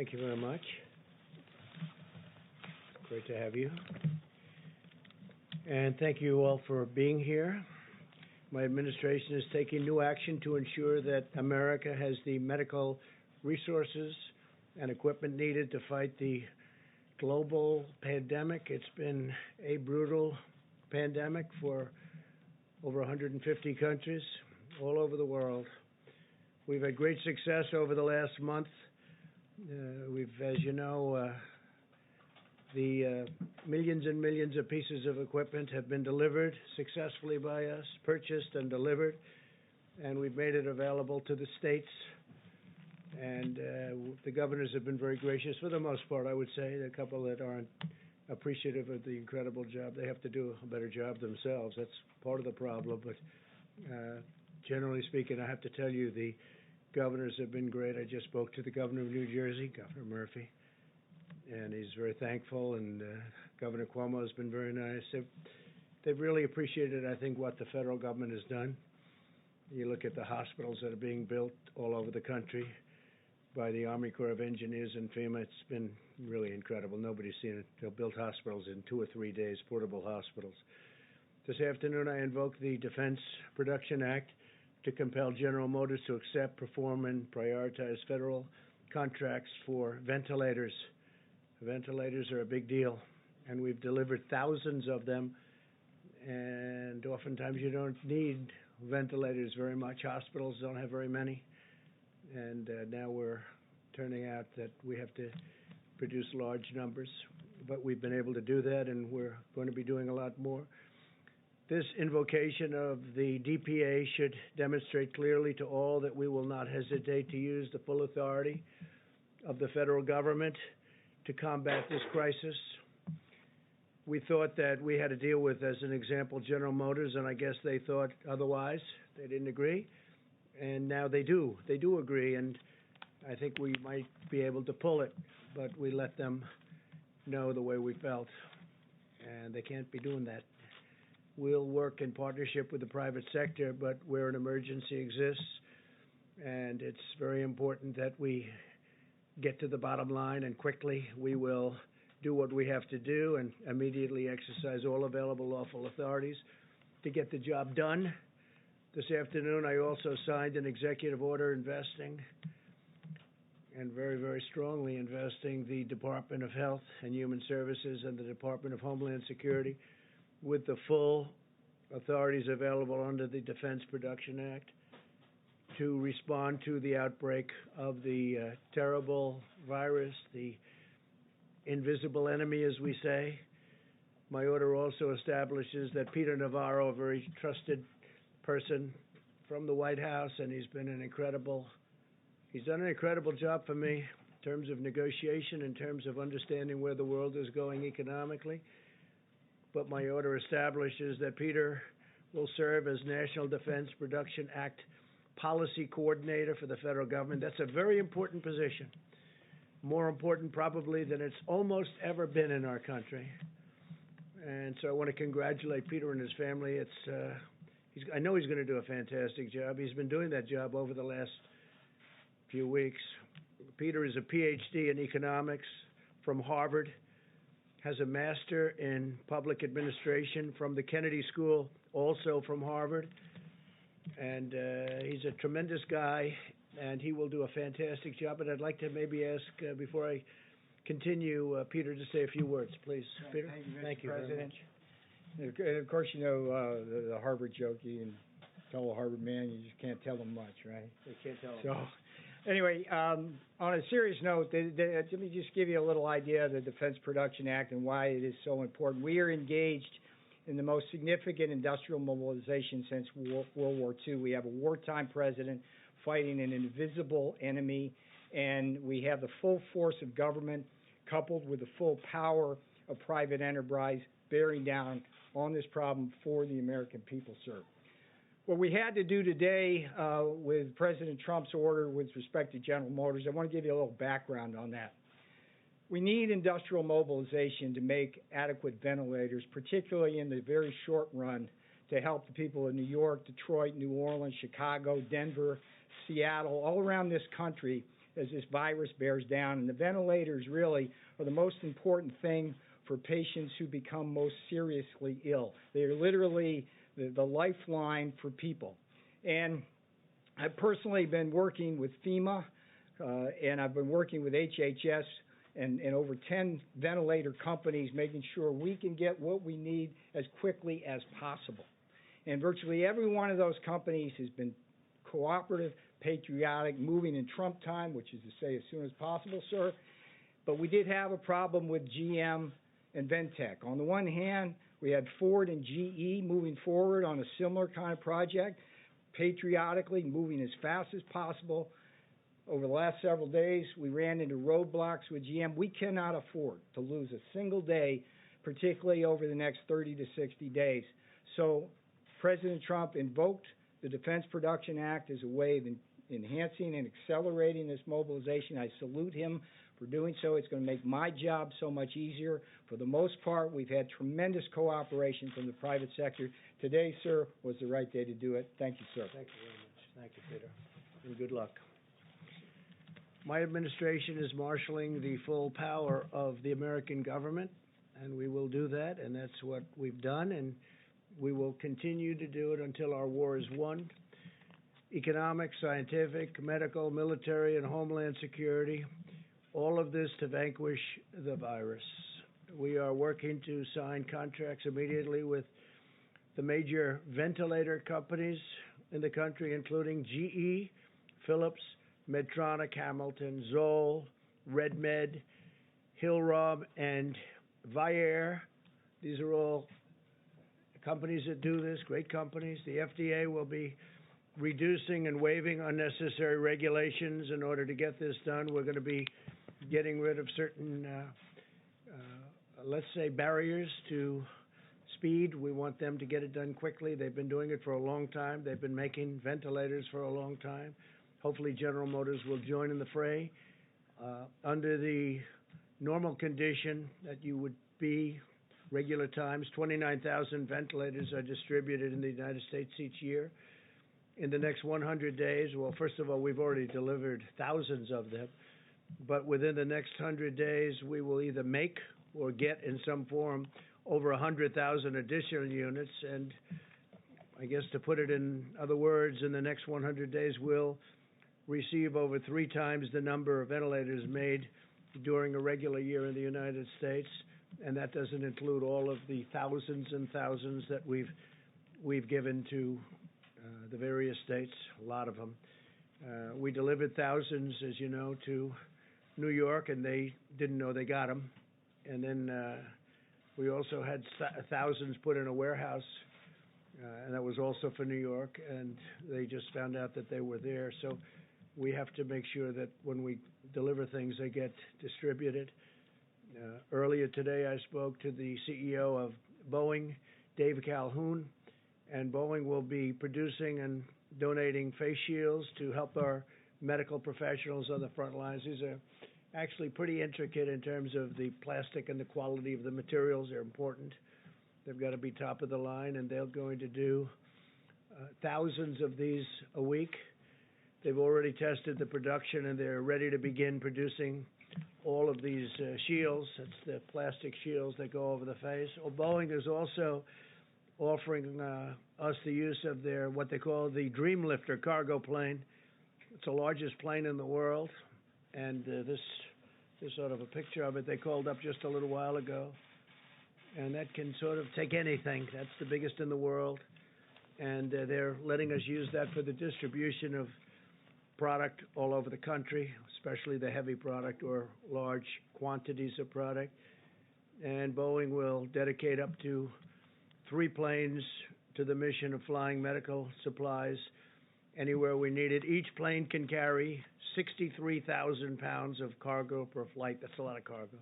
Thank you very much. Great to have you. And thank you all for being here. My administration is taking new action to ensure that America has the medical resources and equipment needed to fight the global pandemic. It's been a brutal pandemic for over 150 countries all over the world. We've had great success over the last month. As you know, the millions and millions of pieces of equipment have been delivered successfully by us, purchased and delivered, and we've made it available to the states. And the governors have been very gracious for the most part, I would say. There are a couple that aren't appreciative of the incredible job. They have to do a better job themselves. That's part of the problem. But generally speaking, I have to tell you, the governors have been great. I just spoke to the governor of New Jersey, Governor Murphy, and he's very thankful. And Governor Cuomo has been very nice. They've really appreciated, I think, what the federal government has done. You look at the hospitals that are being built all over the country by the Army Corps of Engineers and FEMA. It's been really incredible. Nobody's seen it. They'll build hospitals in 2 or 3 days, portable hospitals. This afternoon, I invoke the Defense Production Act to compel General Motors to accept, perform, and prioritize federal contracts for ventilators. Ventilators are a big deal, and we've delivered thousands of them, and oftentimes you don't need ventilators very much. Hospitals don't have very many. And now we're turning out that we have to produce large numbers. But we've been able to do that, and we're going to be doing a lot more. This invocation of the DPA should demonstrate clearly to all that we will not hesitate to use the full authority of the federal government to combat this crisis. We thought that we had to deal with, as an example, General Motors, and I guess they thought otherwise. They didn't agree. And now they do. They do agree, and I think we might be able to pull it, but we let them know the way we felt, and they can't be doing that. We'll work in partnership with the private sector, but where an emergency exists, and it's very important that we get to the bottom line, and quickly we will do what we have to do and immediately exercise all available lawful authorities to get the job done. This afternoon, I also signed an executive order investing, and very, very strongly investing, the Department of Health and Human Services and the Department of Homeland Security with the full authorities available under the Defense Production Act to respond to the outbreak of the terrible virus, the invisible enemy, as we say. My order also establishes that Peter Navarro, a very trusted person from the White House, and he's done an incredible job for me in terms of negotiation, in terms of understanding where the world is going economically. But my order establishes that Peter will serve as National Defense Production Act Policy Coordinator for the federal government. That's a very important position, more important probably than it's almost ever been in our country. And so I want to congratulate Peter and his family. I know he's going to do a fantastic job. He's been doing that job over the last few weeks. Peter is a PhD in economics from Harvard, has a master in public administration from the Kennedy School, also from Harvard. And he's a tremendous guy, and he will do a fantastic job. And I'd like to maybe ask, before I continue, Peter to say a few words, please. Peter? Thank you, President. And of course, you know the Harvard joke. You can tell a Harvard man, you just can't tell them much, right? They can't tell them. So, anyway, on a serious note, let me just give you a little idea of the Defense Production Act and why it is so important. We are engaged in the most significant industrial mobilization since World War II. We have a wartime president fighting an invisible enemy, and we have the full force of government coupled with the full power of private enterprise bearing down on this problem for the American people, sir. What we had to do today with President Trump's order with respect to General Motors, I want to give you a little background on that. We need industrial mobilization to make adequate ventilators, particularly in the very short run, to help the people of New York, Detroit, New Orleans, Chicago, Denver, Seattle, all around this country as this virus bears down. And the ventilators really are the most important thing for patients who become most seriously ill. They are literally the lifeline for people. And I've personally been working with FEMA, and I've been working with HHS and over 10 ventilator companies, making sure we can get what we need as quickly as possible. And virtually every one of those companies has been cooperative, patriotic, moving in Trump time, which is to say as soon as possible, sir. But we did have a problem with GM and Ventec. On the one hand, we had Ford and GE moving forward on a similar kind of project, patriotically moving as fast as possible. Over the last several days, we ran into roadblocks with GM. We cannot afford to lose a single day, particularly over the next 30 to 60 days. So President Trump invoked the Defense Production Act as a way of enhancing and accelerating this mobilization. I salute him for doing so. It's going to make my job so much easier. For the most part, we've had tremendous cooperation from the private sector. Today, sir, was the right day to do it. Thank you, sir. Thank you very much. Thank you, Peter. And good luck. My administration is marshaling the full power of the American government, and we will do that, and that's what we've done, and we will continue to do it until our war is won. Economic, scientific, medical, military, and homeland security, all of this to vanquish the virus. We are working to sign contracts immediately with the major ventilator companies in the country, including GE, Philips, Medtronic, Hamilton, Zoll, RedMed, Hillrom, and Vyaire. These are all companies that do this, great companies. The FDA will be reducing and waiving unnecessary regulations in order to get this done. We're going to be getting rid of certain, let's say, barriers to speed. We want them to get it done quickly. They've been doing it for a long time. They've been making ventilators for a long time. Hopefully General Motors will join in the fray. Under the normal condition that you would be, regular times, 29,000 ventilators are distributed in the United States each year. In the next 100 days, well, first of all, we've already delivered thousands of them, but within the next 100 days, we will either make or get in some form over 100,000 additional units. And I guess to put it in other words, in the next 100 days, we'll receive over 3 times the number of ventilators made during a regular year in the United States, and that doesn't include all of the thousands and thousands that we've given to the various states, a lot of them. We delivered thousands, as you know, to New York, and they didn't know they got them. And then we also had thousands put in a warehouse, and that was also for New York, and they just found out that they were there. So we have to make sure that when we deliver things, they get distributed. Earlier today, I spoke to the CEO of Boeing, Dave Calhoun, and Boeing will be producing and donating face shields to help our medical professionals on the front lines. These are actually pretty intricate in terms of the plastic and the quality of the materials. They're important. They've got to be top of the line, and they're going to do thousands of these a week. They've already tested the production, and they're ready to begin producing all of these shields. That's the plastic shields that go over the face. Well, Boeing is also offering us the use of their, what they call the Dreamlifter cargo plane. It's the largest plane in the world, and this is sort of a picture of it. They called up just a little while ago, and that can sort of take anything. That's the biggest in the world, and they're letting us use that for the distribution of product all over the country, especially the heavy product or large quantities of product. And Boeing will dedicate up to 3 planes to the mission of flying medical supplies anywhere we need it. Each plane can carry 63,000 pounds of cargo per flight. That's a lot of cargo.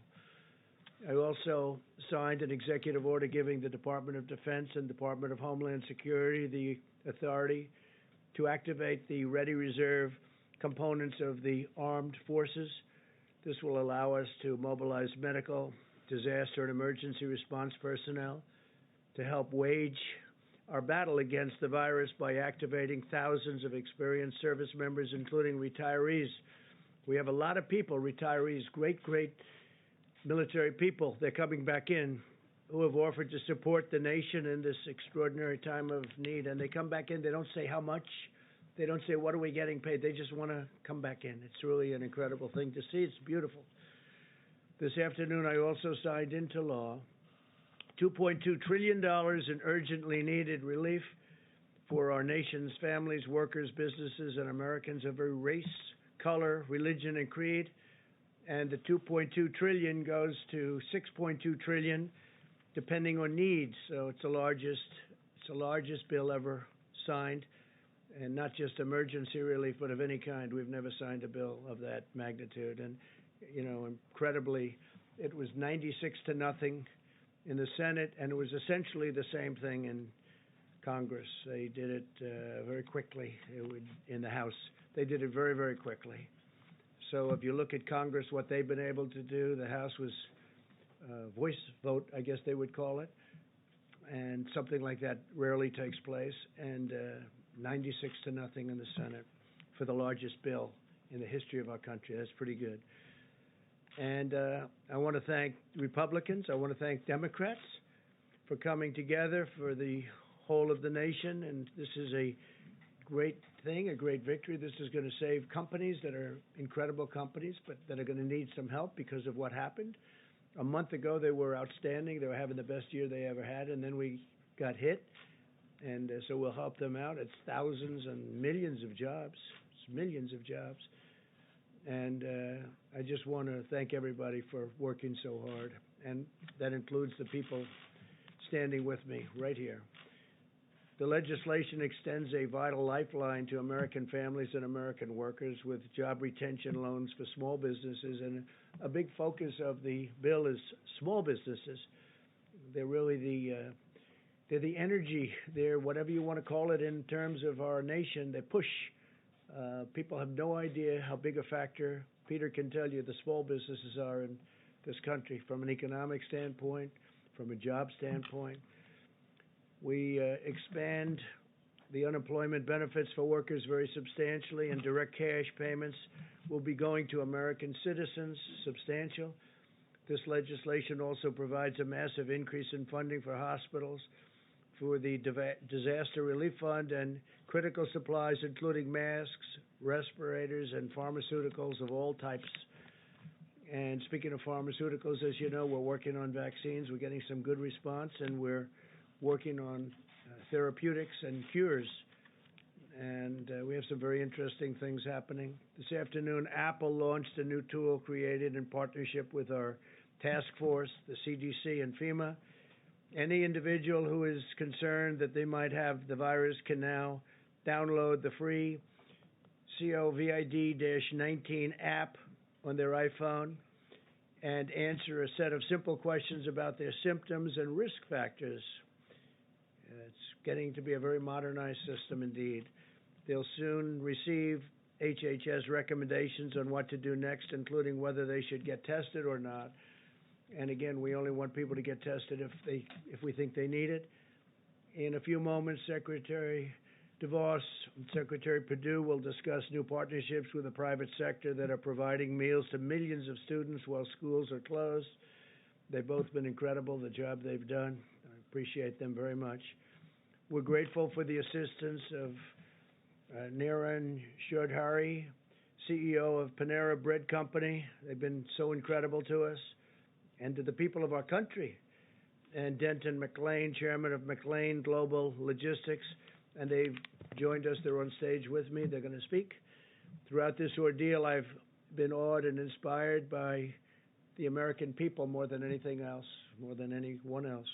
I also signed an executive order giving the Department of Defense and Department of Homeland Security the authority to activate the ready reserve components of the armed forces. This will allow us to mobilize medical, disaster, and emergency response personnel to help wage our battle against the virus by activating thousands of experienced service members, including retirees We have a lot of people, retirees, great military people. They're coming back in who have offered to support the nation in this extraordinary time of need. And they come back in. They don't say how much. They don't say, what are we getting paid? They just want to come back in. It's really an incredible thing to see. It's beautiful. This afternoon, I also signed into law $2.2 trillion in urgently needed relief for our nation's families, workers, businesses, and Americans of every race, color, religion, and creed. And the $2.2 trillion goes to $6.2 trillion, depending on needs. So it's the largest bill ever signed, and not just emergency relief, but of any kind. We've never signed a bill of that magnitude. And, you know, incredibly, it was 96-0 in the Senate, and it was essentially the same thing in Congress. They did it very quickly. In the House, they did it very quickly. So if you look at Congress, what they've been able to do, the House was voice vote, I guess they would call it, and something like that rarely takes place, and 96-0 in the Senate for the largest bill in the history of our country. That's pretty good. And I want to thank Republicans. I want to thank Democrats for coming together for the whole of the nation. And this is a great thing, a great victory. This is going to save companies that are incredible companies, but that are going to need some help because of what happened. A month ago, they were outstanding. They were having the best year they ever had, and then we got hit. And so we'll help them out. It's thousands and millions of jobs. It's millions of jobs. And I just want to thank everybody for working so hard. And that includes the people standing with me right here. The legislation extends a vital lifeline to American families and American workers with job retention loans for small businesses. And a big focus of the bill is small businesses. They're really they're the energy. They're whatever you want to call it in terms of our nation. They push. People have no idea how big a factor, Peter can tell you, the small businesses are in this country from an economic standpoint, from a job standpoint. We expand the unemployment benefits for workers very substantially, and direct cash payments will be going to American citizens, substantial. This legislation also provides a massive increase in funding for hospitals, for the Disaster Relief Fund, and critical supplies, including masks, respirators, and pharmaceuticals of all types. And speaking of pharmaceuticals, as you know, we're working on vaccines. We're getting some good response, and we're working on therapeutics and cures. And we have some very interesting things happening. This afternoon, Apple launched a new tool created in partnership with our task force, the CDC and FEMA. Any individual who is concerned that they might have the virus can now download the free COVID-19 app on their iPhone and answer a set of simple questions about their symptoms and risk factors. It's getting to be a very modernized system indeed. They'll soon receive HHS recommendations on what to do next, including whether they should get tested or not. And again, we only want people to get tested if we think they need it. In a few moments, Secretary DeVos and Secretary Perdue will discuss new partnerships with the private sector that are providing meals to millions of students while schools are closed. They've both been incredible, the job they've done. I appreciate them very much. We're grateful for the assistance of Niran Chaudhary, CEO of Panera Bread Company. They've been so incredible to us. And to the people of our country, and Denton McLean, chairman of McLean Global Logistics, and they've joined us. They're on stage with me. They're going to speak. Throughout this ordeal, I've been awed and inspired by the American people more than anything else, more than anyone else.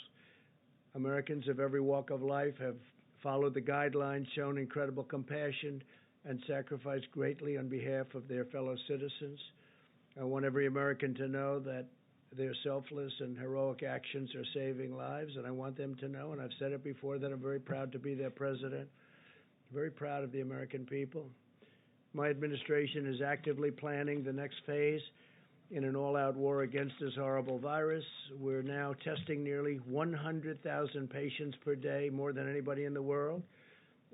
Americans of every walk of life have followed the guidelines, shown incredible compassion, and sacrificed greatly on behalf of their fellow citizens. I want every American to know that their selfless and heroic actions are saving lives, and I want them to know, and I've said it before, that I'm very proud to be their president, very proud of the American people. My administration is actively planning the next phase in an all-out war against this horrible virus. We're now testing nearly 100,000 patients per day, more than anybody in the world,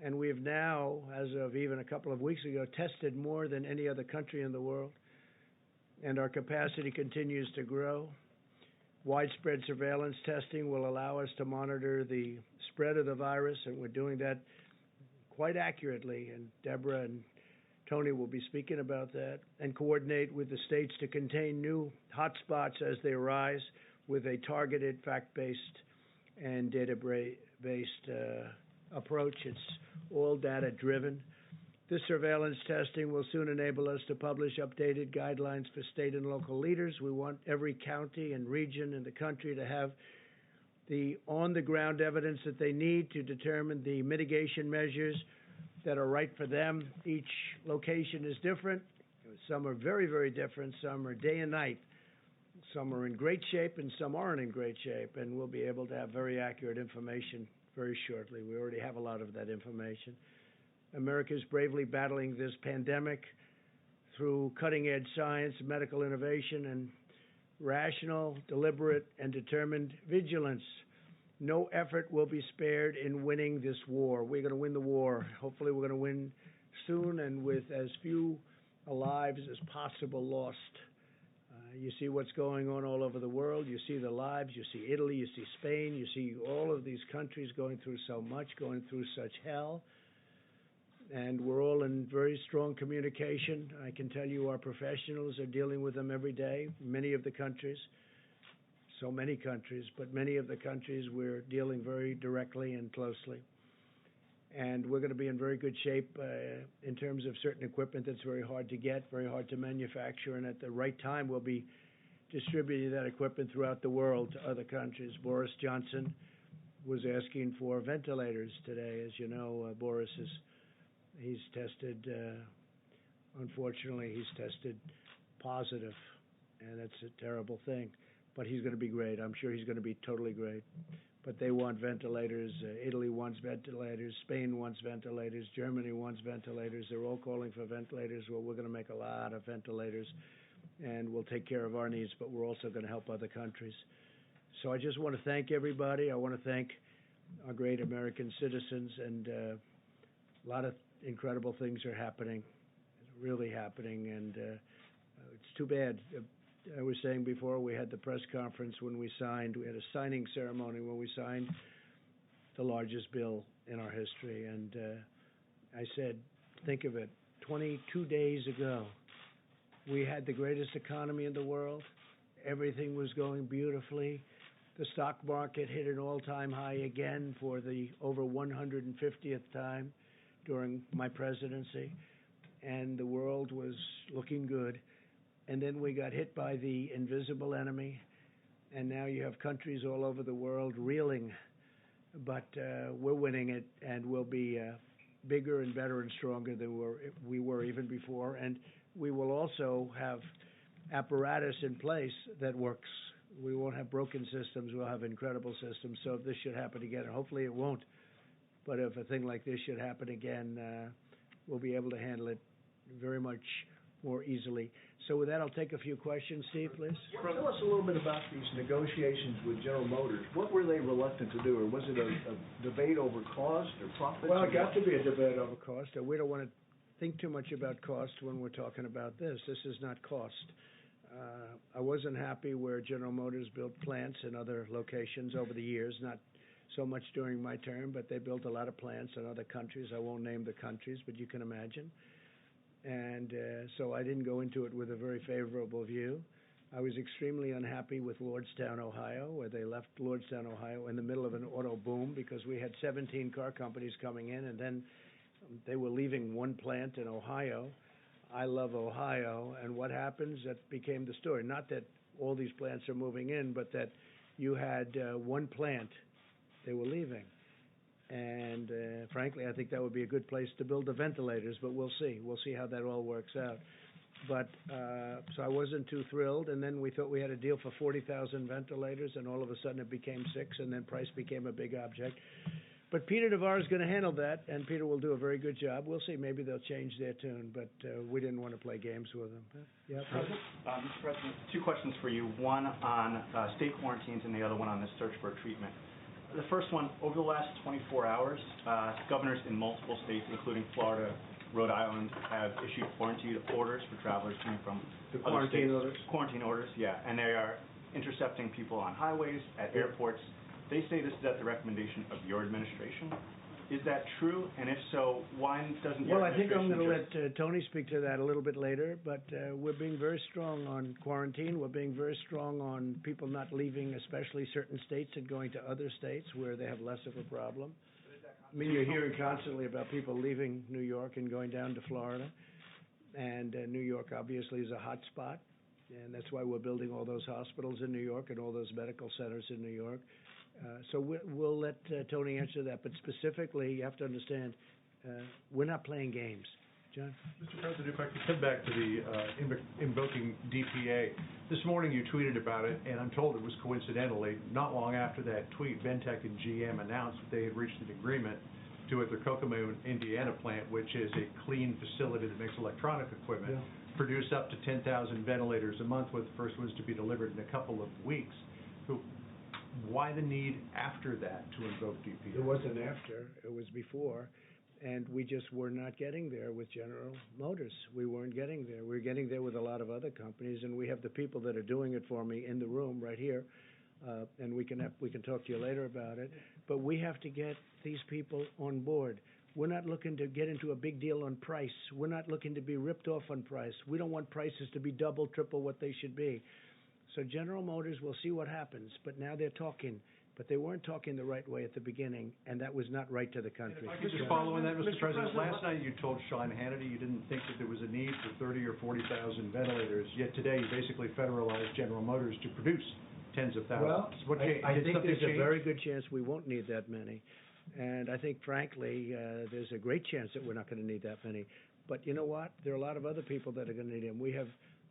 and we have now, as of even a couple of weeks ago, tested more than any other country in the world. and our capacity continues to grow. Widespread surveillance testing will allow us to monitor the spread of the virus, and we're doing that quite accurately, and Deborah and Tony will be speaking about that, and coordinate with the states to contain new hotspots as they arise with a targeted, fact-based, and data-based approach. It's all data-driven. This surveillance testing will soon enable us to publish updated guidelines for state and local leaders. We want every county and region in the country to have the on-the-ground evidence that they need to determine the mitigation measures that are right for them. Each location is different. Some are very, very different. Some are day and night. Some are in great shape and some aren't in great shape. And we'll be able to have very accurate information very shortly. We already have a lot of that information. America is bravely battling this pandemic through cutting-edge science, medical innovation, and rational, deliberate, and determined vigilance. No effort will be spared in winning this war. We're going to win the war. Hopefully we're going to win soon and with as few lives as possible lost. You see what's going on all over the world. You see the lives. You see Italy. You see Spain. You see all of these countries going through so much, going through such hell. And we're all in very strong communication. I can tell you our professionals are dealing with them every day. Many of the countries, so many countries, but many of the countries we're dealing very directly and closely. And we're going to be in very good shape in terms of certain equipment that's very hard to get, very hard to manufacture, and at the right time we'll be distributing that equipment throughout the world to other countries. Boris Johnson was asking for ventilators today. As you know, Boris he's tested, unfortunately, he's tested positive, and that's a terrible thing. But he's going to be great. I'm sure he's going to be totally great. But they want ventilators. Italy wants ventilators. Spain wants ventilators. Germany wants ventilators. They're all calling for ventilators. Well, we're going to make a lot of ventilators, and we'll take care of our needs, but we're also going to help other countries. So I just want to thank everybody. I want to thank our great American citizens, and a lot of incredible things are happening, really happening, and it's too bad. I was saying before, we had the press conference when we had a signing ceremony when we signed the largest bill in our history, and I said, think of it, 22 days ago, we had the greatest economy in the world. Everything was going beautifully. The stock market hit an all-time high again for the over 150th time during my presidency, and the world was looking good. And then we got hit by the invisible enemy, and now you have countries all over the world reeling. But we're winning it, and we'll be bigger and better and stronger than we were even before. And we will also have apparatus in place that works. We won't have broken systems. We'll have incredible systems. So if this should happen again, and hopefully it won't, but if a thing like this should happen again, we'll be able to handle it very much more easily. So with that, I'll take a few questions. Steve, please. Tell us a little bit about these negotiations with General Motors. What were they reluctant to do, or was it a debate over cost or profits? Well, it got to be a debate over cost. We don't want to think too much about cost when we're talking about this. This is not cost. I wasn't happy where General Motors built plants in other locations over the years, not so much during my term, but they built a lot of plants in other countries. I won't name the countries, but you can imagine. And so I didn't go into it with a very favorable view. I was extremely unhappy with Lordstown, Ohio, where they left Lordstown, Ohio in the middle of an auto boom because we had 17 car companies coming in, and then they were leaving one plant in Ohio. I love Ohio, and what happens, that became the story. Not that all these plants are moving in, but that you had one plant they were leaving. And frankly, I think that would be a good place to build the ventilators, but we'll see. We'll see how that all works out. But so I wasn't too thrilled, and then we thought we had a deal for 40,000 ventilators, and all of a sudden it became 6, and then price became a big object. But Peter Navarro is going to handle that, and Peter will do a very good job. We'll see. Maybe they'll change their tune, but we didn't want to play games with them. Yeah, President? Mr. President, 2 questions for you. One on state quarantines and the other one on the search for treatment. The first one, over the last 24 hours, governors in multiple states, including Florida, Rhode Island have issued quarantine orders for travelers coming from The other quarantine states. orders? Quarantine orders, yeah, and they are intercepting people on highways, at airports. They say this is at the recommendation of your administration. Is that true? And if so, why doesn't your Well, I think I'm administration going to let Tony speak to that a little bit later, but we're being very strong on quarantine. We're being very strong on people not leaving, especially certain states, and going to other states where they have less of a problem. I mean, you're hearing constantly about people leaving New York and going down to Florida, and New York obviously is a hot spot, and that's why we're building all those hospitals in New York and all those medical centers in New York. So we'll let Tony answer that, but specifically, you have to understand, we're not playing games. John? Mr. President, if I could come back to the invoking DPA. This morning you tweeted about it, and I'm told it was coincidentally, not long after that tweet, Ventec and GM announced that they had reached an agreement to, at their Kokomo, Indiana plant, which is a clean facility that makes electronic equipment, produce up to 10,000 ventilators a month, with the first ones to be delivered in a couple of weeks. So why the need after that to invoke DPA? It wasn't after, it was before, and we just were not getting there with General Motors. We weren't getting there. We were getting there with a lot of other companies, and we have the people that are doing it for me in the room right here, and we can talk to you later about it. But we have to get these people on board. We're not looking to get into a big deal on price. We're not looking to be ripped off on price. We don't want prices to be double, triple what they should be. So General Motors, we'll see what happens, but now they're talking. But they weren't talking the right way at the beginning, and that was not right to the country. If I could just follow on that, Mr. President. Last night you told Sean Hannity you didn't think that there was a need for 30 or 40,000 ventilators, yet today you basically federalized General Motors to produce tens of thousands. Well, I think there's a very good chance we won't need that many. And I think, frankly, there's a great chance that we're not going to need that many. But you know what? There are a lot of other people that are going to need them. We have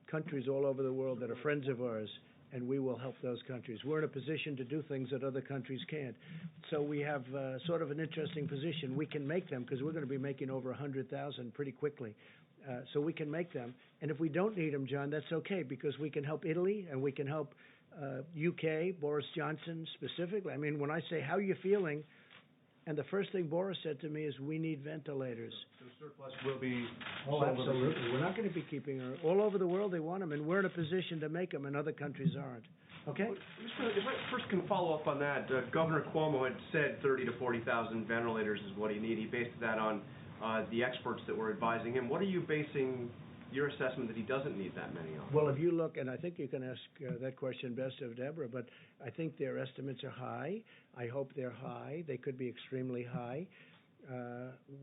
countries all over the world that are friends of ours, and we will help those countries. We're in a position to do things that other countries can't. So we have sort of an interesting position. We can make them because we're going to be making over 100,000 pretty quickly. So we can make them. And if we don't need them, John, that's okay, because we can help Italy and we can help UK, Boris Johnson specifically. I mean, when I say, how are you feeling? And the first thing Boris said to me is, we need ventilators. So surplus will be Oh, absolutely. We're not going to be keeping her. All over the world they want them, and we're in a position to make them, and other countries aren't. Okay? Mr. If I first can follow up on that, Governor Cuomo had said 30 to 40,000 ventilators is what he needed. He based that on the experts that were advising him. What are you basing your assessment that he doesn't need that many on? Well, if you look, and I think you can ask that question best of Deborah, but I think their estimates are high. I hope they're high. They could be extremely high.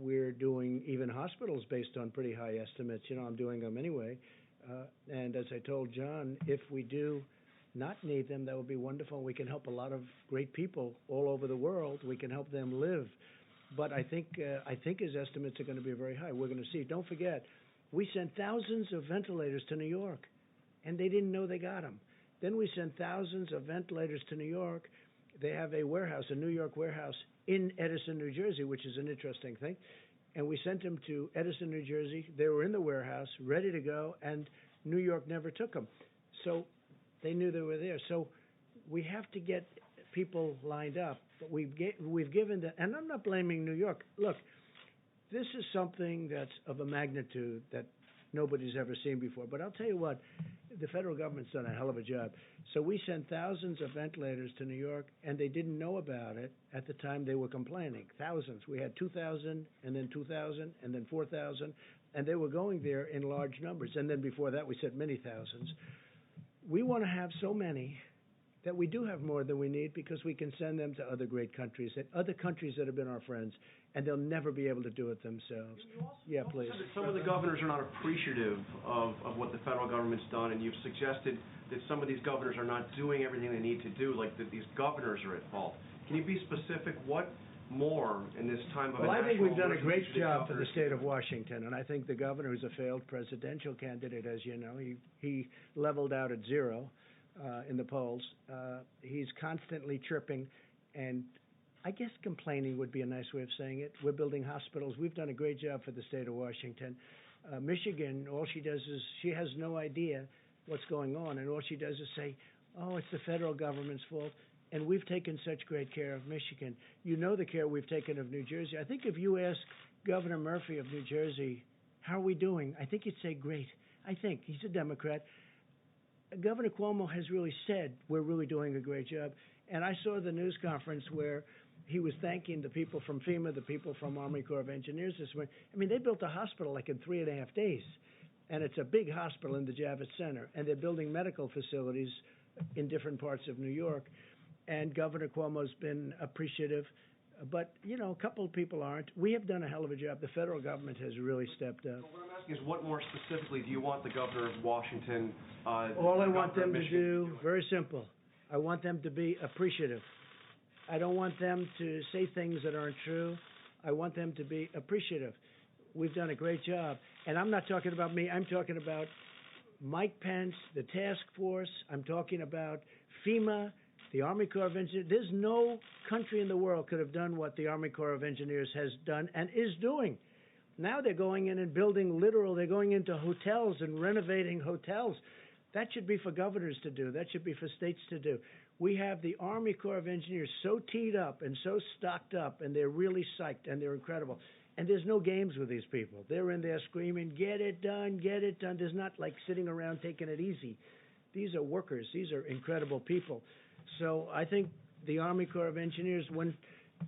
We're doing even hospitals based on pretty high estimates. You know, I'm doing them anyway. And as I told John, if we do not need them, that would be wonderful. We can help a lot of great people all over the world. We can help them live. But I think his estimates are going to be very high. We're going to see. Don't forget, we sent thousands of ventilators to New York, and they didn't know they got them. Then we sent thousands of ventilators to New York. They have a warehouse, a New York warehouse in Edison, New Jersey, which is an interesting thing. And we sent them to Edison, New Jersey. They were in the warehouse, ready to go, and New York never took them. So they knew they were there. So we have to get people lined up. But we've given them, and I'm not blaming New York. Look, this is something that's of a magnitude that nobody's ever seen before. But I'll tell you what, the federal government's done a hell of a job. So we sent thousands of ventilators to New York, and they didn't know about it at the time they were complaining. Thousands. We had 2,000, and then 2,000, and then 4,000, and they were going there in large numbers. And then before that, we sent many thousands. We want to have so many that we do have more than we need, because we can send them to other great countries, and other countries that have been our friends, and they'll never be able to do it themselves. Yeah, please. Some of the governors are not appreciative of what the federal government's done, and you've suggested that some of these governors are not doing everything they need to do, like that these governors are at fault. Can you be specific? What more in this time of Well, I think we've done a great emergency job for the governors state of Washington, and I think the governor, who's a failed presidential candidate, as you know, he leveled out at 0 in the polls. He's constantly chirping, and I guess complaining would be a nice way of saying it. We're building hospitals. We've done a great job for the state of Washington. Michigan, all she does is she has no idea what's going on, and all she does is say, oh, it's the federal government's fault. And we've taken such great care of Michigan. You know the care we've taken of New Jersey. I think if you ask Governor Murphy of New Jersey, how are we doing? I think he'd say great. I think. He's a Democrat. Governor Cuomo has really said we're really doing a great job. And I saw the news conference where he was thanking the people from FEMA, the people from Army Corps of Engineers this morning. I mean, they built a hospital like in 3.5 days. And it's a big hospital in the Javits Center. And they're building medical facilities in different parts of New York. And Governor Cuomo's been appreciative. But, you know, a couple of people aren't. We have done a hell of a job. The federal government has really stepped up. But what I'm asking is, what more specifically do you want the governor of Washington, All I want them to do, very simple, I want them to be appreciative. I don't want them to say things that aren't true. I want them to be appreciative. We've done a great job. And I'm not talking about me. I'm talking about Mike Pence, the task force. I'm talking about FEMA, the Army Corps of Engineers. There's no country in the world could have done what the Army Corps of Engineers has done and is doing. Now they're going in and building they're going into hotels and renovating hotels. That should be for governors to do. That should be for states to do. We have the Army Corps of Engineers so teed up and so stocked up, and they're really psyched, and they're incredible. And there's no games with these people. They're in there screaming, get it done, get it done. There's not like sitting around taking it easy. These are workers. These are incredible people. So I think the Army Corps of Engineers,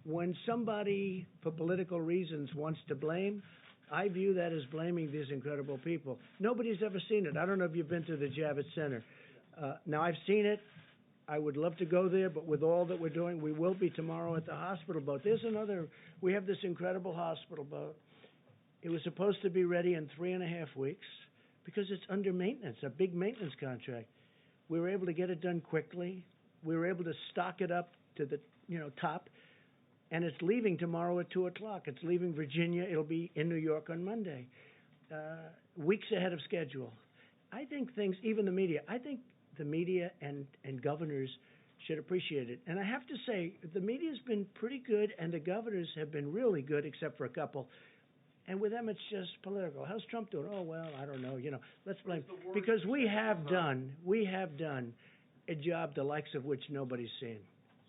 when somebody, for political reasons, wants to blame, I view that as blaming these incredible people. Nobody's ever seen it. I don't know if you've been to the Javits Center. Now, I've seen it. I would love to go there, but with all that we're doing, we will be tomorrow at the hospital boat. We have this incredible hospital boat. It was supposed to be ready in 3.5 weeks because it's under maintenance, a big maintenance contract. We were able to get it done quickly. We were able to stock it up to the top, and it's leaving tomorrow at 2:00. It's leaving Virginia. It'll be in New York on Monday, weeks ahead of schedule. I think even the media, the media and governors should appreciate it. And I have to say, the media's been pretty good, and the governors have been really good, except for a couple. And with them, it's just political. How's Trump doing? Oh, well, I don't know. Let's blame. Because we have done a job the likes of which nobody's seen.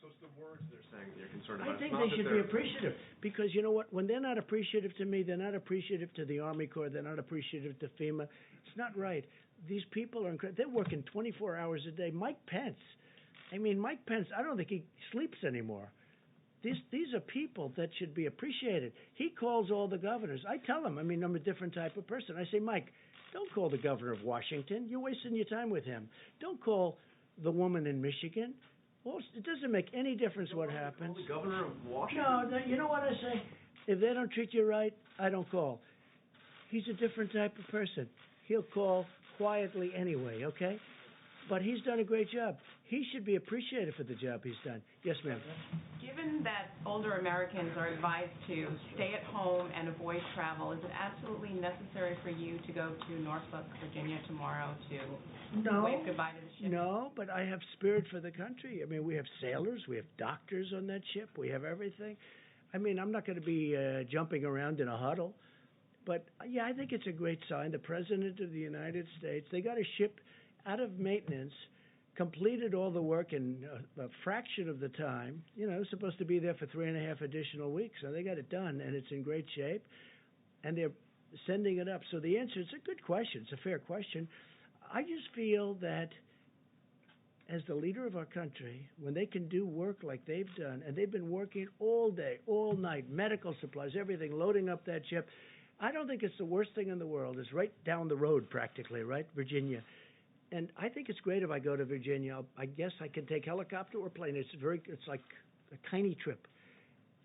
So it's the words they're saying that you're concerned about. I think they should be appreciative. Because you know what? When they're not appreciative to me, they're not appreciative to the Army Corps, they're not appreciative to FEMA. It's not right. These people are incredible. They're working 24 hours a day. Mike Pence, I don't think he sleeps anymore. These are people that should be appreciated. He calls all the governors. I tell him, I'm a different type of person. I say, Mike, don't call the governor of Washington. You're wasting your time with him. Don't call the woman in Michigan. Well, it doesn't make any difference what happens. The governor of Washington? No, you know what I say? If they don't treat you right, I don't call. He's a different type of person. He'll call quietly anyway, okay? But he's done a great job. He should be appreciated for the job he's done. Yes, ma'am. Given that older Americans are advised to stay at home and avoid travel, is it absolutely necessary for you to go to Norfolk, Virginia tomorrow to wave goodbye to the ship? No, but I have spirit for the country. We have sailors, we have doctors on that ship, we have everything. I'm not going to be jumping around in a huddle. But, yeah, I think it's a great sign. The President of the United States, they got a ship out of maintenance, completed all the work in a fraction of the time. It was supposed to be there for 3.5 additional weeks, so they got it done, and it's in great shape, and they're sending it up. So the answer is a good question. It's a fair question. I just feel that as the leader of our country, when they can do work like they've done, and they've been working all day, all night, medical supplies, everything, loading up that ship, I don't think it's the worst thing in the world. It's right down the road practically, right, Virginia. And I think it's great if I go to Virginia. I guess I can take helicopter or plane. It's like a tiny trip.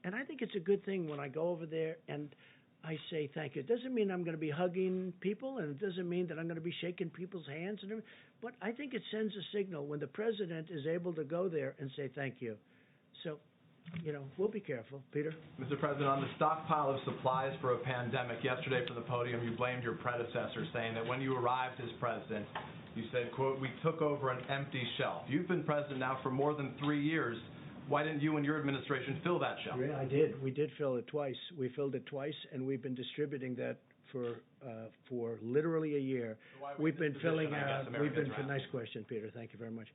And I think it's a good thing when I go over there and I say thank you. It doesn't mean I'm going to be hugging people, and it doesn't mean that I'm going to be shaking people's hands and everything. But I think it sends a signal when the president is able to go there and say thank you. So, we'll be careful. Peter? Mr. President, on the stockpile of supplies for a pandemic, yesterday from the podium, you blamed your predecessor, saying that when you arrived as president, you said, quote, "We took over an empty shelf." You've been president now for more than 3 years. Why didn't you and your administration fill that shelf? Yeah, I did. We did fill it twice. We filled it twice, and we've been distributing that for literally a year. So we've been filling out. Nice question, Peter. Thank you very much.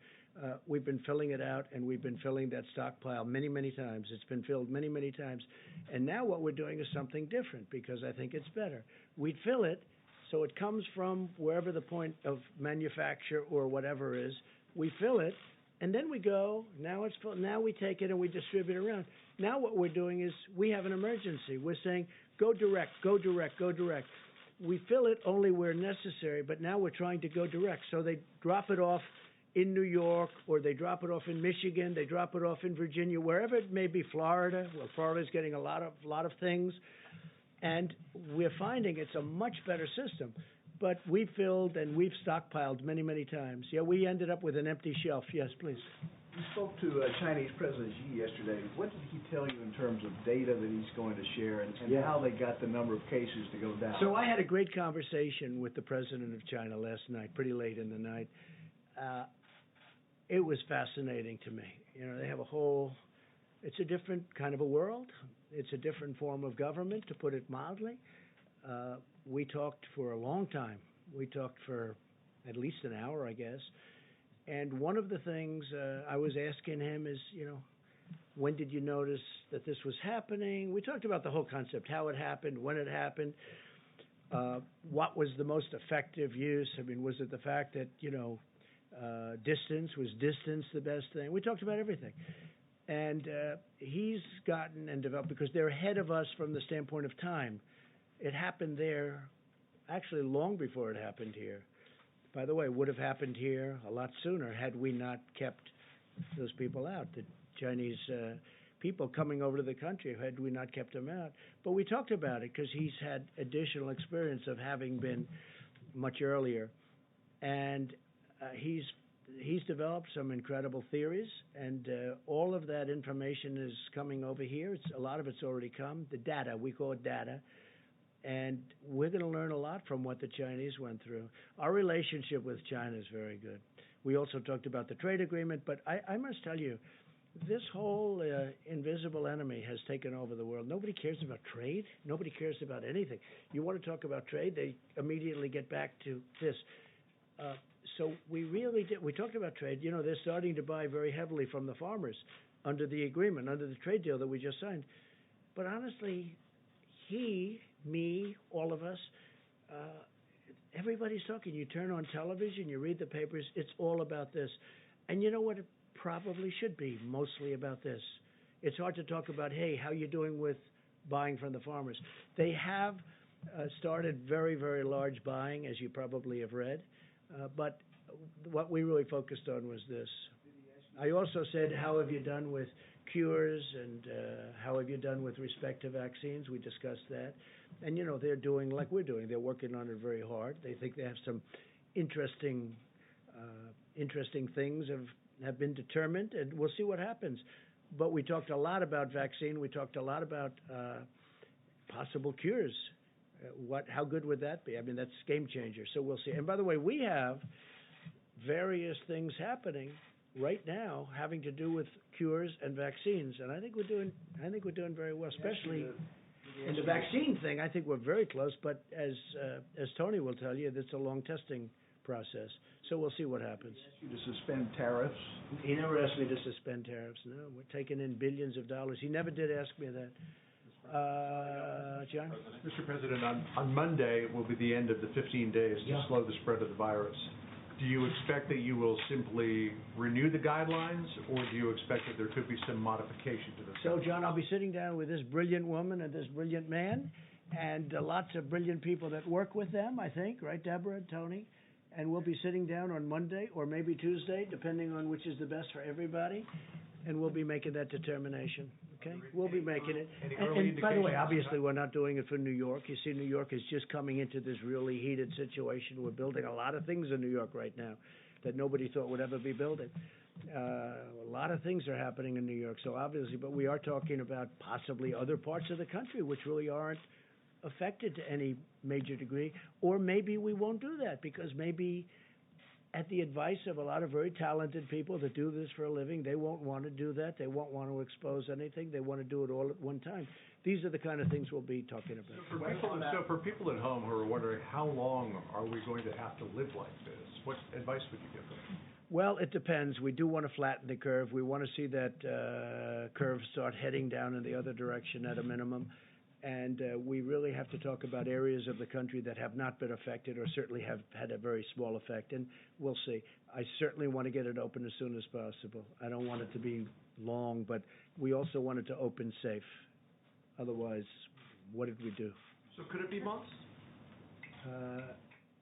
We've been filling it out, and we've been filling that stockpile many, many times. It's been filled many, many times. And now what we're doing is something different, because I think it's better. We fill it, so it comes from wherever the point of manufacture or whatever is. We fill it, and then we go, now it's full, now we take it and we distribute it around. Now what we're doing is, we have an emergency. We're saying, go direct, go direct, go direct. We fill it only where necessary, but now we're trying to go direct. So they drop it off in New York, or they drop it off in Michigan, they drop it off in Virginia, wherever it may be, Florida. Well, Florida's getting a lot of things, and we're finding it's a much better system. But we filled and we've stockpiled many, many times. Yeah, we ended up with an empty shelf. Yes, please. You spoke to Chinese President Xi yesterday. What did he tell you in terms of data that he's going to share, and how they got the number of cases to go down? So I had a great conversation with the President of China last night, pretty late in the night. It was fascinating to me. You know, they have it's a different kind of a world. It's a different form of government, to put it mildly. We talked for a long time. We talked for at least an hour, I guess. And one of the things I was asking him is, when did you notice that this was happening? We talked about the whole concept, how it happened, when it happened, what was the most effective use. I mean, was it the fact that, was distance the best thing? We talked about everything. And he's gotten and developed, because they're ahead of us from the standpoint of time. It happened there actually long before it happened here. By the way, it would have happened here a lot sooner had we not kept those people out, the Chinese people coming over to the country, had we not kept them out. But we talked about it because he's had additional experience of having been much earlier. And he's developed some incredible theories, and all of that information is coming over here. A lot of it's already come. The data, we call it data. And we're going to learn a lot from what the Chinese went through. Our relationship with China is very good. We also talked about the trade agreement, but I must tell you, this whole invisible enemy has taken over the world. Nobody cares about trade. Nobody cares about anything. You want to talk about trade, they immediately get back to this. So we really did. We talked about trade. They're starting to buy very heavily from the farmers under the agreement, under the trade deal that we just signed. But honestly, me, all of us, everybody's talking. You turn on television, you read the papers, it's all about this. And you know what? It probably should be mostly about this. It's hard to talk about, hey, how you doing with buying from the farmers? They have started very, very large buying, as you probably have read. But what we really focused on was this. I also said, how have you done with cures, and how have you done with respect to vaccines? We discussed that. And, they're doing like we're doing. They're working on it very hard. They think they have some interesting things have been determined, and we'll see what happens. But we talked a lot about vaccine. We talked a lot about possible cures. How good would that be? I mean, that's game changer. So we'll see. And by the way, we have various things happening right now having to do with cures and vaccines, and I think we're doing very well, especially in the vaccine thing. I think we're very close, but as Tony will tell you, it's a long testing process. So we'll see what happens. Did he ask you to suspend tariffs? He never asked me to suspend tariffs. No, we're taking in billions of dollars. He never did ask me that. John? Mr. President, on Monday will be the end of the 15 days to slow the spread of the virus. Do you expect that you will simply renew the guidelines, or do you expect that there could be some modification to this? So, John, I'll be sitting down with this brilliant woman and this brilliant man, and lots of brilliant people that work with them, I think, right, Deborah and Tony? And we'll be sitting down on Monday or maybe Tuesday, depending on which is the best for everybody, and we'll be making that determination. Okay, we'll be making it. And by the way, obviously, we're not doing it for New York. You see, New York is just coming into this really heated situation. We're building a lot of things in New York right now that nobody thought would ever be building. A lot of things are happening in New York. So obviously, but we are talking about possibly other parts of the country which really aren't affected to any major degree. Or maybe we won't do that, because maybe at the advice of a lot of very talented people that do this for a living, they won't want to do that. They won't want to expose anything. They want to do it all at one time. These are the kind of things we'll be talking about. So for people at home who are wondering, how long are we going to have to live like this? What advice would you give them? Well, it depends. We do want to flatten the curve. We want to see that curve start heading down in the other direction at a minimum. And we really have to talk about areas of the country that have not been affected or certainly have had a very small effect. And we'll see. I certainly want to get it open as soon as possible. I don't want it to be long, but we also want it to open safe. Otherwise, what did we do? So could it be months?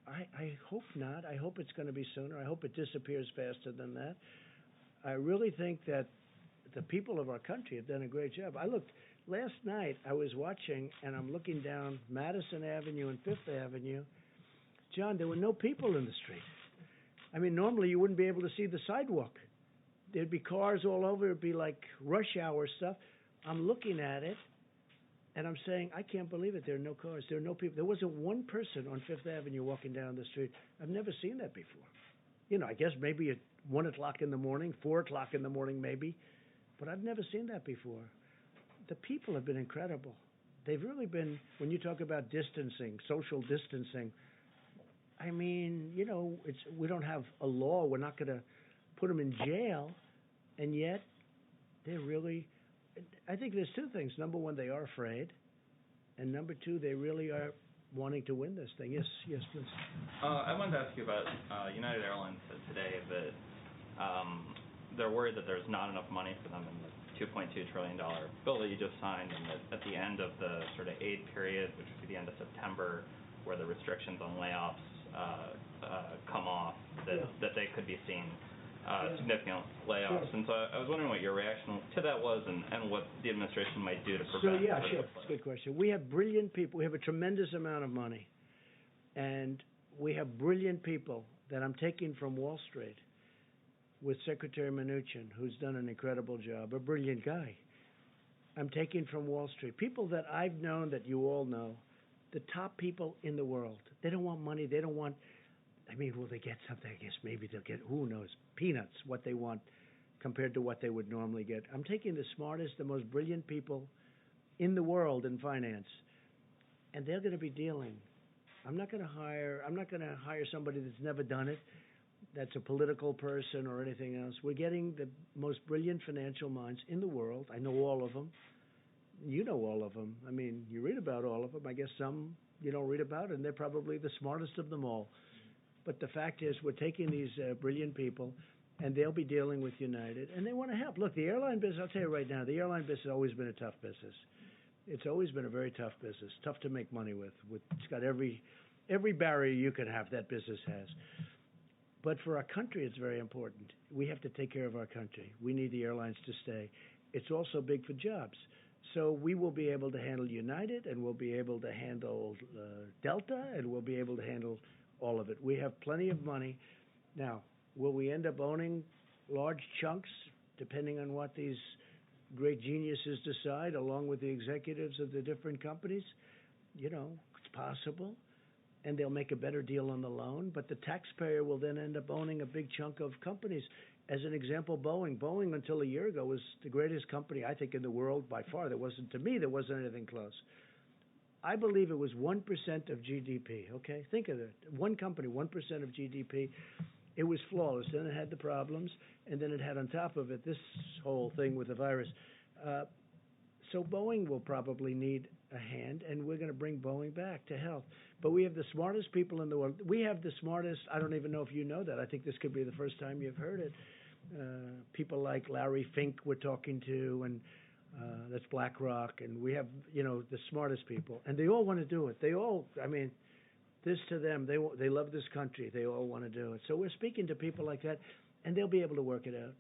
I hope not. I hope it's going to be sooner. I hope it disappears faster than that. I really think that the people of our country have done a great job. Last night, I was watching, and I'm looking down Madison Avenue and Fifth Avenue. John, there were no people in the street. I mean, normally you wouldn't be able to see the sidewalk. There'd be cars all over. It'd be like rush hour stuff. I'm looking at it, and I'm saying, I can't believe it. There are no cars. There are no people. There wasn't one person on Fifth Avenue walking down the street. I've never seen that before. You know, I guess maybe at 1 o'clock in the morning, 4 o'clock in the morning maybe, but I've never seen that before. The people have been incredible. They've really been, when you talk about distancing, social distancing, I mean, you know, we don't have a law. We're not going to put them in jail, and yet they're really, I think there's two things. Number one, they are afraid, and number two, they really are wanting to win this thing. Yes, please. I wanted to ask you about United Airlines said today that they're worried that there's not enough money for them in the $2.2 trillion bill that you just signed, and that at the end of the sort of aid period, which would be the end of September, where the restrictions on layoffs come off, that they could be seeing significant layoffs. And so I was wondering what your reaction to that was, and what the administration might do to prevent. So yeah, sure, it's a good question. We have brilliant people. We have a tremendous amount of money, and we have brilliant people that I'm taking from Wall Street, with Secretary Mnuchin, who's done an incredible job, a brilliant guy. I'm taking from Wall Street. People that I've known, that you all know, the top people in the world. They don't want money. They don't want, I mean, will they get something? I guess maybe they'll get, who knows, peanuts, what they want compared to what they would normally get. I'm taking the smartest, the most brilliant people in the world in finance, and they're going to be dealing. I'm not going to hire somebody that's never done it, that's a political person or anything else. We're getting the most brilliant financial minds in the world. I know all of them. You know all of them. I mean, you read about all of them. I guess some you don't read about, and they're probably the smartest of them all. But the fact is, we're taking these brilliant people, and they'll be dealing with United, and they want to help. Look, the airline business, I'll tell you right now, the airline business has always been a tough business. It's always been a very tough business, tough to make money with. It's got every barrier you could have, that business has. But for our country, it's very important. We have to take care of our country. We need the airlines to stay. It's also big for jobs. So we will be able to handle United, and we'll be able to handle Delta, and we'll be able to handle all of it. We have plenty of money. Now, will we end up owning large chunks, depending on what these great geniuses decide, along with the executives of the different companies? You know, it's possible. And they'll make a better deal on the loan, but the taxpayer will then end up owning a big chunk of companies. As an example, Boeing. Boeing, until a year ago, was the greatest company, I think, in the world by far. There wasn't anything close. I believe it was 1% of GDP, okay? Think of it. One company, 1% of GDP. It was flawless. Then it had the problems, and then it had on top of it this whole thing with the virus. So Boeing will probably need a hand, and we're going to bring Boeing back to health. But we have the smartest people in the world. We have the smartest, I don't even know if you know that. I think this could be the first time you've heard it. People like Larry Fink we're talking to, and that's BlackRock, and we have, you know, the smartest people. And they all want to do it. They all, I mean, this to them, they love this country. They all want to do it. So we're speaking to people like that, and they'll be able to work it out.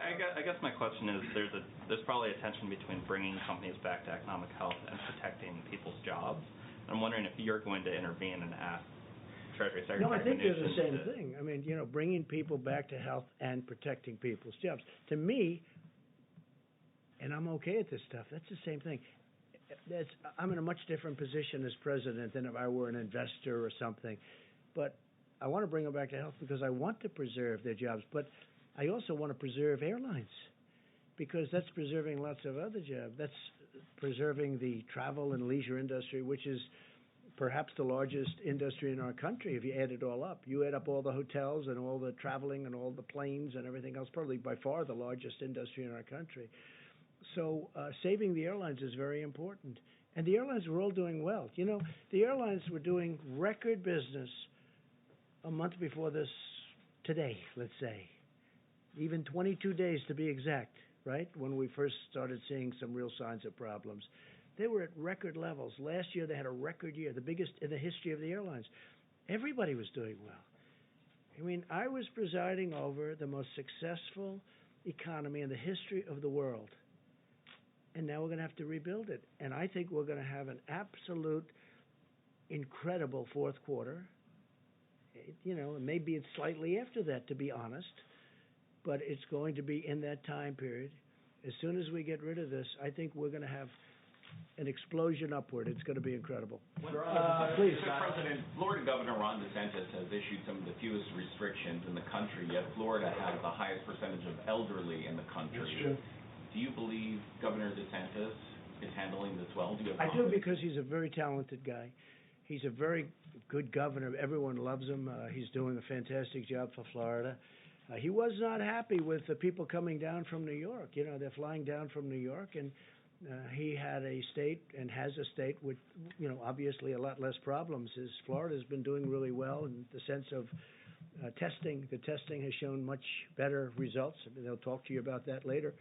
I guess my question is, there's probably a tension between bringing companies back to economic health and protecting people's jobs. I'm wondering if you're going to intervene and ask Treasury Secretary. No, I think they're the same thing. I mean, you know, bringing people back to health and protecting people's jobs. To me, and I'm okay at this stuff, that's the same thing. I'm in a much different position as president than if I were an investor or something. But I want to bring them back to health because I want to preserve their jobs. But I also want to preserve airlines because that's preserving lots of other jobs. That's preserving the travel and leisure industry, which is perhaps the largest industry in our country if you add it all up. You add up all the hotels and all the traveling and all the planes and everything else, probably by far the largest industry in our country. So saving the airlines is very important. And the airlines were all doing well. You know, the airlines were doing record business a month before this today, let's say. Even 22 days to be exact, right? When we first started seeing some real signs of problems. They were at record levels. Last year they had a record year, the biggest in the history of the airlines. Everybody was doing well. I mean, I was presiding over the most successful economy in the history of the world. And now we're going to have to rebuild it. And I think we're going to have an absolute incredible fourth quarter. You know, maybe it's slightly after that, to be honest. But it's going to be in that time period. As soon as we get rid of this, I think we're going to have an explosion upward. It's going to be incredible. Please. Mr. President, Florida Governor Ron DeSantis has issued some of the fewest restrictions in the country, yet Florida has the highest percentage of elderly in the country. That's true. Do you believe Governor DeSantis is handling this well? Do you have I do, confidence? because he's a very talented guy. He's a very good governor. Everyone loves him. He's doing a fantastic job for Florida. He was not happy with the people coming down from New York. You know, they're flying down from New York, and he had a state and has a state with, you know, obviously a lot less problems. Florida's been doing really well in the sense of testing. The testing has shown much better results. I mean, they'll talk to you about that later.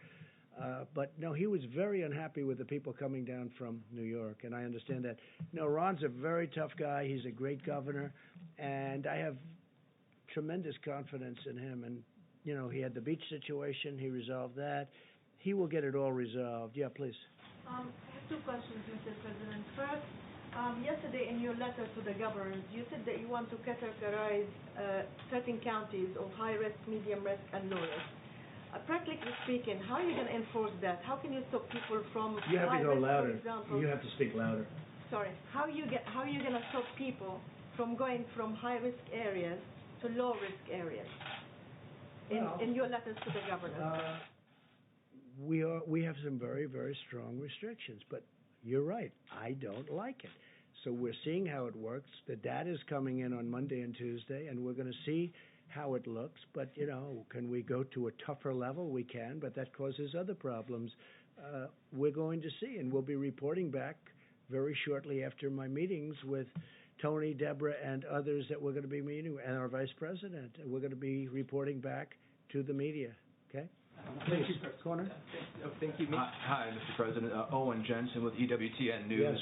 But no, he was very unhappy with the people coming down from New York, and I understand that. No, Ron's a very tough guy. He's a great governor, and I have tremendous confidence in him. And, you know, he had the beach situation. He resolved that. He will get it all resolved. Yeah, please. I have two questions, Mr. President. First, yesterday in your letter to the governors, you said that you want to categorize certain counties of high risk, medium risk, and low risk. Practically speaking, how are you going to enforce that? How can you stop people from You have to go risk, louder. for example? You have to speak louder. Sorry. How are you going to stop people from going from high risk areas to low risk areas? In your letters to the governors. We have some very, very strong restrictions, but you're right. I don't like it. So we're seeing how it works. The data is coming in on Monday and Tuesday, and we're going to see how it looks. But, you know, can we go to a tougher level? We can, but that causes other problems. We're going to see, and we'll be reporting back very shortly after my meetings with Tony, Deborah, and others that we're going to be meeting, and our vice president. We're going to be reporting back to the media. Okay? Please, corner. Thank you. Hi, Mr. President. Owen Jensen with EWTN News.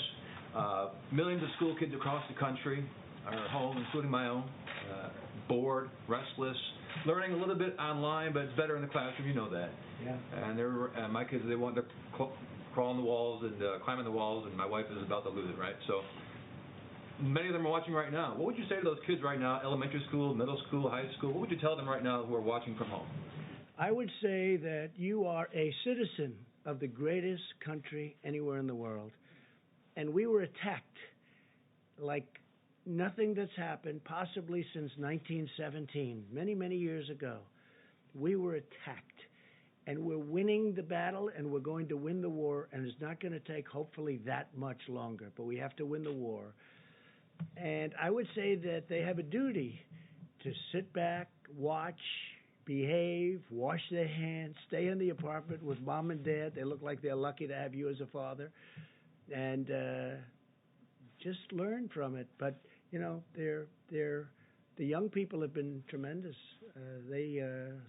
Yes. Millions of school kids across the country are home, including my own, bored, restless, learning a little bit online, but it's better in the classroom. You know that. Yeah. And my kids, they want to crawl on the walls and climb on the walls, and my wife is about to lose it. Right. So many of them are watching right now. What would you say to those kids right now? Elementary school, middle school, high school. What would you tell them right now who are watching from home? I would say that you are a citizen of the greatest country anywhere in the world. And we were attacked like nothing that's happened possibly since 1917, many, many years ago. We were attacked. And we're winning the battle, and we're going to win the war, and it's not going to take, hopefully, that much longer. But we have to win the war. And I would say that they have a duty to sit back, watch, behave, wash their hands, stay in the apartment with mom and dad. They look like they're lucky to have you as a father. And just learn from it. But, you know, the young people have been tremendous.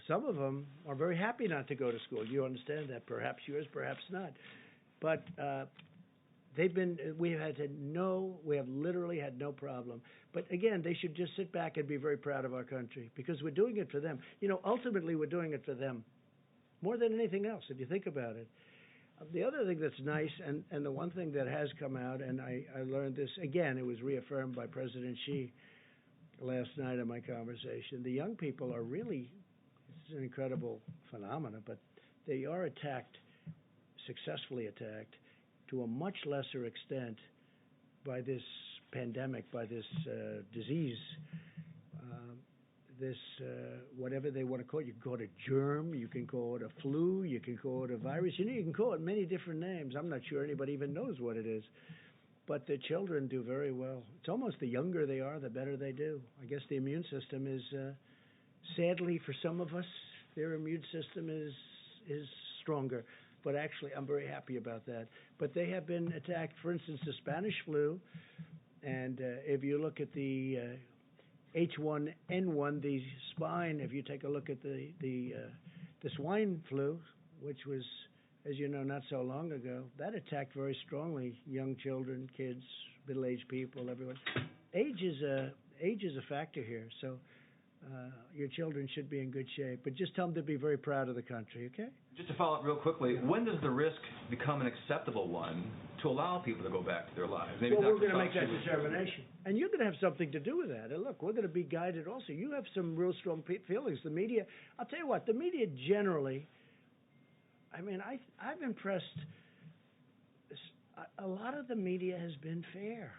Some of them are very happy not to go to school. You understand that. Perhaps yours, perhaps not. But we have literally had no problem. But again, they should just sit back and be very proud of our country because we're doing it for them. You know, ultimately we're doing it for them more than anything else, if you think about it. The other thing that's nice, and the one thing that has come out, and I learned this, again, it was reaffirmed by President Xi last night in my conversation. The young people are really, it's an incredible phenomenon, but they are attacked, successfully attacked, to a much lesser extent by this pandemic, by this disease, whatever they want to call it. You can call it a germ, you can call it a flu, you can call it a virus. You know, you can call it many different names. I'm not sure anybody even knows what it is. but the children do very well. It's almost the younger they are, the better they do. I guess the immune system is, sadly for some of us, their immune system is stronger. But actually, I'm very happy about that. But they have been attacked, for instance, the Spanish flu, and if you look at the H1N1, the swine, if you take a look at the swine flu, which was, as you know, not so long ago, that attacked very strongly young children, kids, middle-aged people, everyone. Age is a factor here, so your children should be in good shape. But just tell them to be very proud of the country, okay? Just to follow up real quickly, when does the risk become an acceptable one to allow people to go back to their lives? Maybe Well, we're Dr. going to make that Fauci- determination. And you're going to have something to do with that. And look, we're going to be guided also. You have some real strong feelings. The media, I'll tell you what, the media generally, I mean, I've impressed, a lot of the media has been fair.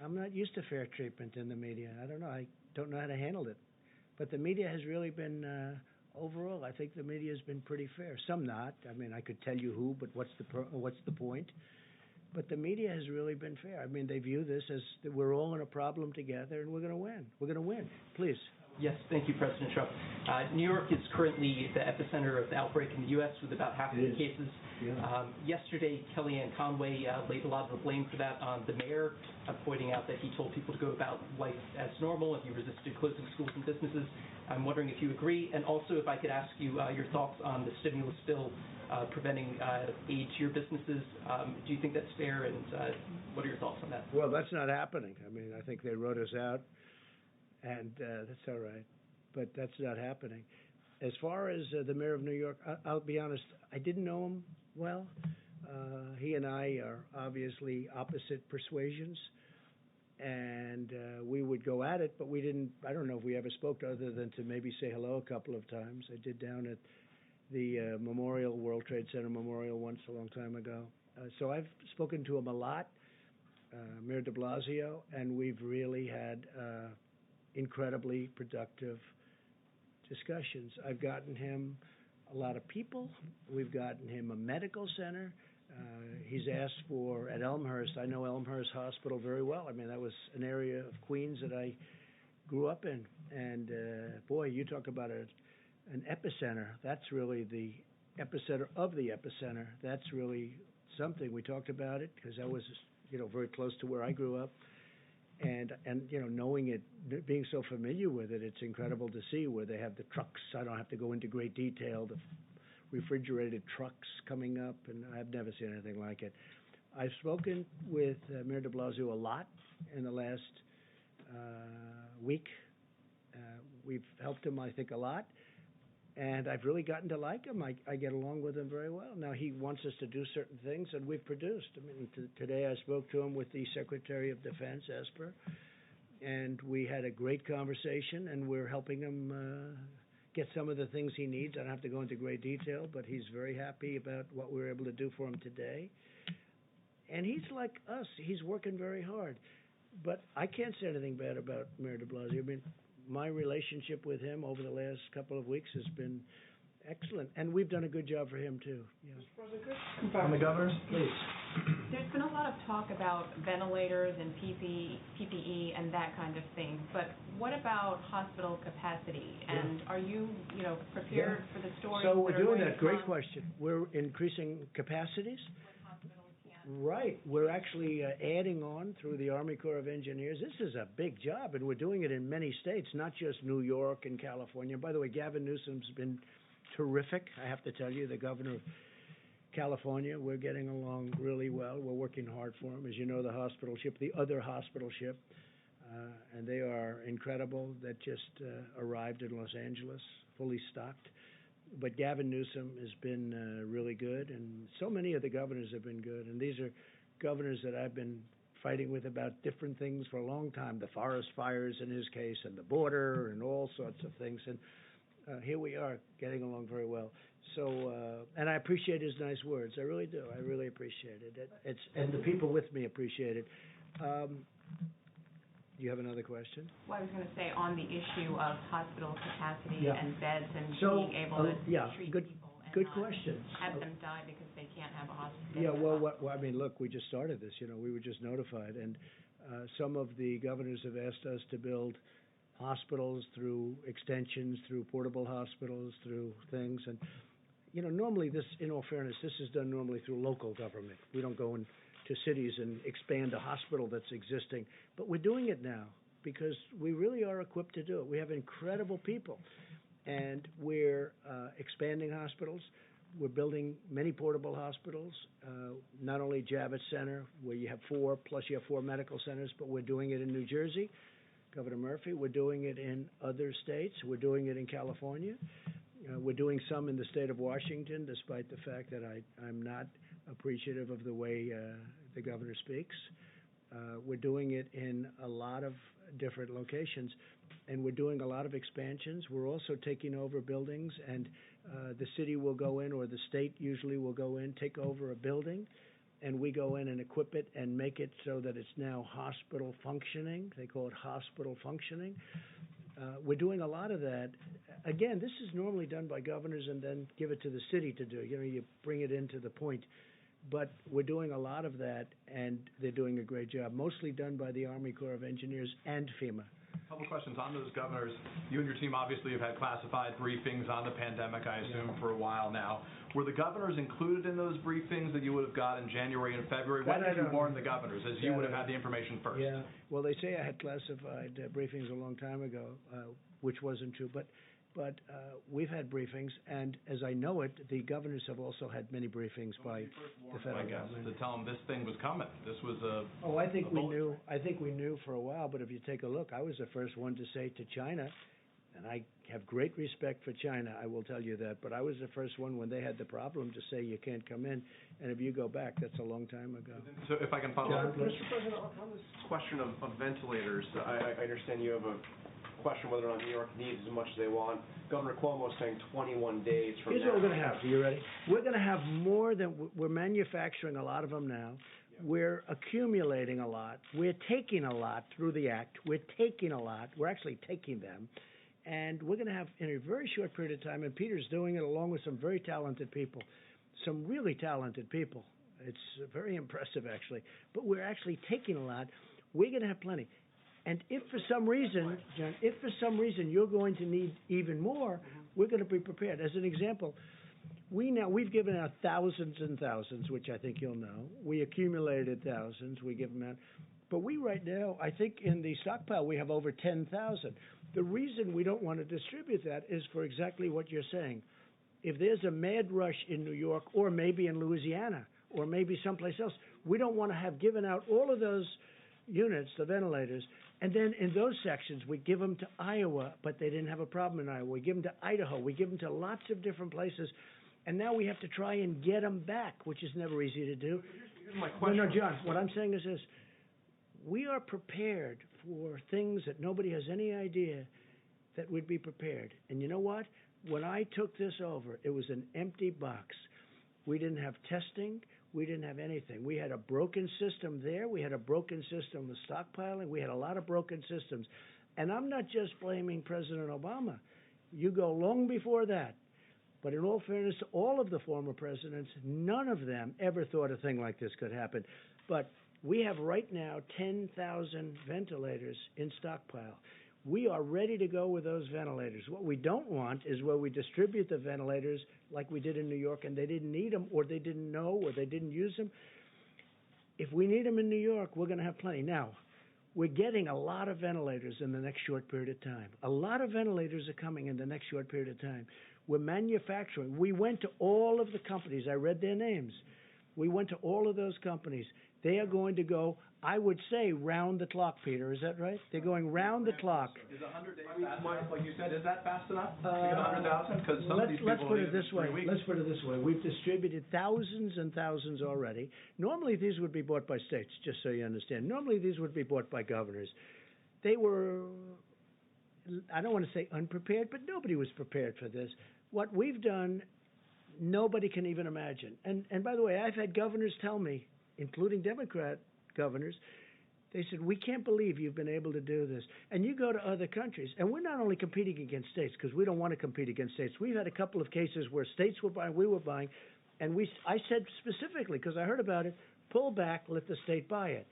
I'm not used to fair treatment in the media. I don't know. I don't know how to handle it. But the media has really been, overall, I think the media has been pretty fair. Some not. I mean, I could tell you who, but what's the point? But the media has really been fair. I mean, they view this as that we're all in a problem together, and we're going to win. We're going to win. Please. Yes, thank you, President Trump. New York is currently the epicenter of the outbreak in the U.S. with about half of the cases. Yeah. Yesterday, Kellyanne Conway laid a lot of the blame for that on the mayor, pointing out that he told people to go about life as normal and he resisted closing schools and businesses. I'm wondering if you agree, and also if I could ask you your thoughts on the stimulus bill preventing aid to your businesses. Do you think that's fair, and what are your thoughts on that? Well, that's not happening. I mean, I think they wrote us out, and that's all right. But that's not happening. As far as the mayor of New York, I'll be honest, I didn't know him well. He and I are obviously opposite persuasions, and we would go at it, but we didn't, I don't know if we ever spoke other than to maybe say hello a couple of times. I did down at the World Trade Center Memorial once a long time ago. So I've spoken to him a lot, Mayor de Blasio, and we've really had incredibly productive discussions. I've gotten him a lot of people. We've gotten him a medical center. He's asked for, at Elmhurst, I know Elmhurst Hospital very well. I mean, that was an area of Queens that I grew up in. And boy, you talk about an epicenter. That's really the epicenter of the epicenter. That's really something. We talked about it because that was, very close to where I grew up. And knowing it, being so familiar with it, it's incredible to see where they have the trucks. I don't have to go into great detail. The refrigerated trucks coming up, and I've never seen anything like it. I've spoken with Mayor de Blasio a lot in the last week. We've helped him, I think, a lot. And I've really gotten to like him. I get along with him very well. Now, he wants us to do certain things, and we've produced. I mean, today I spoke to him with the Secretary of Defense, Esper, and we had a great conversation, and we're helping him get some of the things he needs. I don't have to go into great detail, but he's very happy about what we were able to do for him today. And he's like us. He's working very hard. But I can't say anything bad about Mayor de Blasio. I mean, my relationship with him over the last couple of weeks has been excellent, and we've done a good job for him too. Yeah. On the governors, please. There's been a lot of talk about ventilators and PPE and that kind of thing, but what about hospital capacity? And are you, prepared for the stories So that we're are doing going that. to Great come question. We're increasing capacities. when hospitals can't? Right. We're actually adding on through the Army Corps of Engineers. This is a big job, and we're doing it in many states, not just New York and California. By the way, Gavin Newsom's been terrific, I have to tell you, the governor of California. We're getting along really well. We're working hard for him. As you know, the hospital ship, the other hospital ship, and they are incredible, that just arrived in Los Angeles, fully stocked. But Gavin Newsom has been really good, and so many of the governors have been good. And these are governors that I've been fighting with about different things for a long time, the forest fires in his case, and the border, and all sorts of things. And here we are, getting along very well. So, and I appreciate his nice words. I really do. I really appreciate it. And the people with me appreciate it. You have another question? Well, I was going to say, on the issue of hospital capacity Yeah. and beds and So, being able to treat good people and good not question. have them die because they can't have a hospital. Yeah, well, I mean, look, we just started this, we were just notified, and some of the governors have asked us to build hospitals through extensions, through portable hospitals, through things, and, normally this, in all fairness, this is done normally through local government. We don't go into cities and expand a hospital that's existing, but we're doing it now because we really are equipped to do it. We have incredible people, and we're expanding hospitals. We're building many portable hospitals, not only Javits Center, where you have 4, plus you have 4 medical centers, but we're doing it in New Jersey, Governor Murphy. We're doing it in other states. We're doing it in California. We're doing some in the state of Washington, despite the fact that I'm not appreciative of the way the governor speaks. We're doing it in a lot of different locations, and we're doing a lot of expansions. We're also taking over buildings, and the city will go in, or the state usually will go in, take over a building, and we go in and equip it and make it so that it's now hospital functioning. They call it hospital functioning. We're doing a lot of that. Again, this is normally done by governors and then give it to the city to do. You bring it into the point. But we're doing a lot of that, and they're doing a great job, mostly done by the Army Corps of Engineers and FEMA. A couple questions on those governors. You and your team obviously have had classified briefings on the pandemic, I assume, for a while now. Were the governors included in those briefings that you would have got in January and February? When did you warn the governors, as you would have had the information first? Yeah, well, they say I had classified briefings a long time ago, which wasn't true. But we've had briefings, and as I know it, the governors have also had many briefings by the federal government. To tell them this thing was coming. This was a... Oh, I think we knew. I think we knew for a while, but if you take a look, I was the first one to say to China, and I have great respect for China, I will tell you that, but I was the first one when they had the problem to say you can't come in, and if you go back, that's a long time ago. So if I can follow up. John, Mr. President, on this question of ventilators, I understand you have a question whether or not New York needs as much as they want. Governor Cuomo is saying 21 days from Here's now. what we're going to have. Are you ready? We're going to have more than, we're manufacturing a lot of them now. We're accumulating a lot. We're taking a lot through the act. We're taking a lot. We're actually taking them. And we're going to have, in a very short period of time, and Peter's doing it along with some very talented people, some really talented people. It's very impressive, actually. But we're actually taking a lot. We're going to have plenty. And if for some reason, John, you're going to need even more, we're going to be prepared. As an example, we've given out thousands and thousands, which I think you'll know. We accumulated thousands. We give them out. But we right now, I think in the stockpile, we have over 10,000. The reason we don't want to distribute that is for exactly what you're saying. If there's a mad rush in New York, or maybe in Louisiana, or maybe someplace else, we don't want to have given out all of those units, the ventilators, and then in those sections, we give them to Iowa, but they didn't have a problem in Iowa. We give them to Idaho. We give them to lots of different places. And now we have to try and get them back, which is never easy to do. Here's my question. No, John, what I'm saying is this. We are prepared for things that nobody has any idea that we'd be prepared. And you know what? When I took this over, it was an empty box. We didn't have testing. We didn't have anything. We had a broken system there. We had a broken system with stockpiling. We had a lot of broken systems. And I'm not just blaming President Obama. You go long before that. But in all fairness to all of the former presidents, none of them ever thought a thing like this could happen. But we have right now 10,000 ventilators in stockpile. We are ready to go with those ventilators. What we don't want is where we distribute the ventilators like we did in New York and they didn't need them or they didn't know or they didn't use them. If we need them in New York, we're going to have plenty. Now, we're getting a lot of ventilators in the next short period of time. A lot of ventilators are coming in the next short period of time. We're manufacturing. We went to all of the companies. I read their names. We went to all of those companies. They are going to go, I would say, round the clock, Peter. Is that right? They're going round the clock. Is 100 days fast enough, like you said? Is that fast enough to get 100,000? Because some of these people put it need this way. 3 weeks. Let's put it this way. We've distributed thousands and thousands already. Normally, these would be bought by states, just so you understand. Normally, these would be bought by governors. They were, I don't want to say unprepared, but nobody was prepared for this. What we've done, nobody can even imagine. And by the way, I've had governors tell me, including Democrat governors, they said, we can't believe you've been able to do this. And you go to other countries, and we're not only competing against states, because we don't want to compete against states. We've had a couple of cases where states were buying, we were buying, And I said specifically, because I heard about it, pull back, let the state buy it.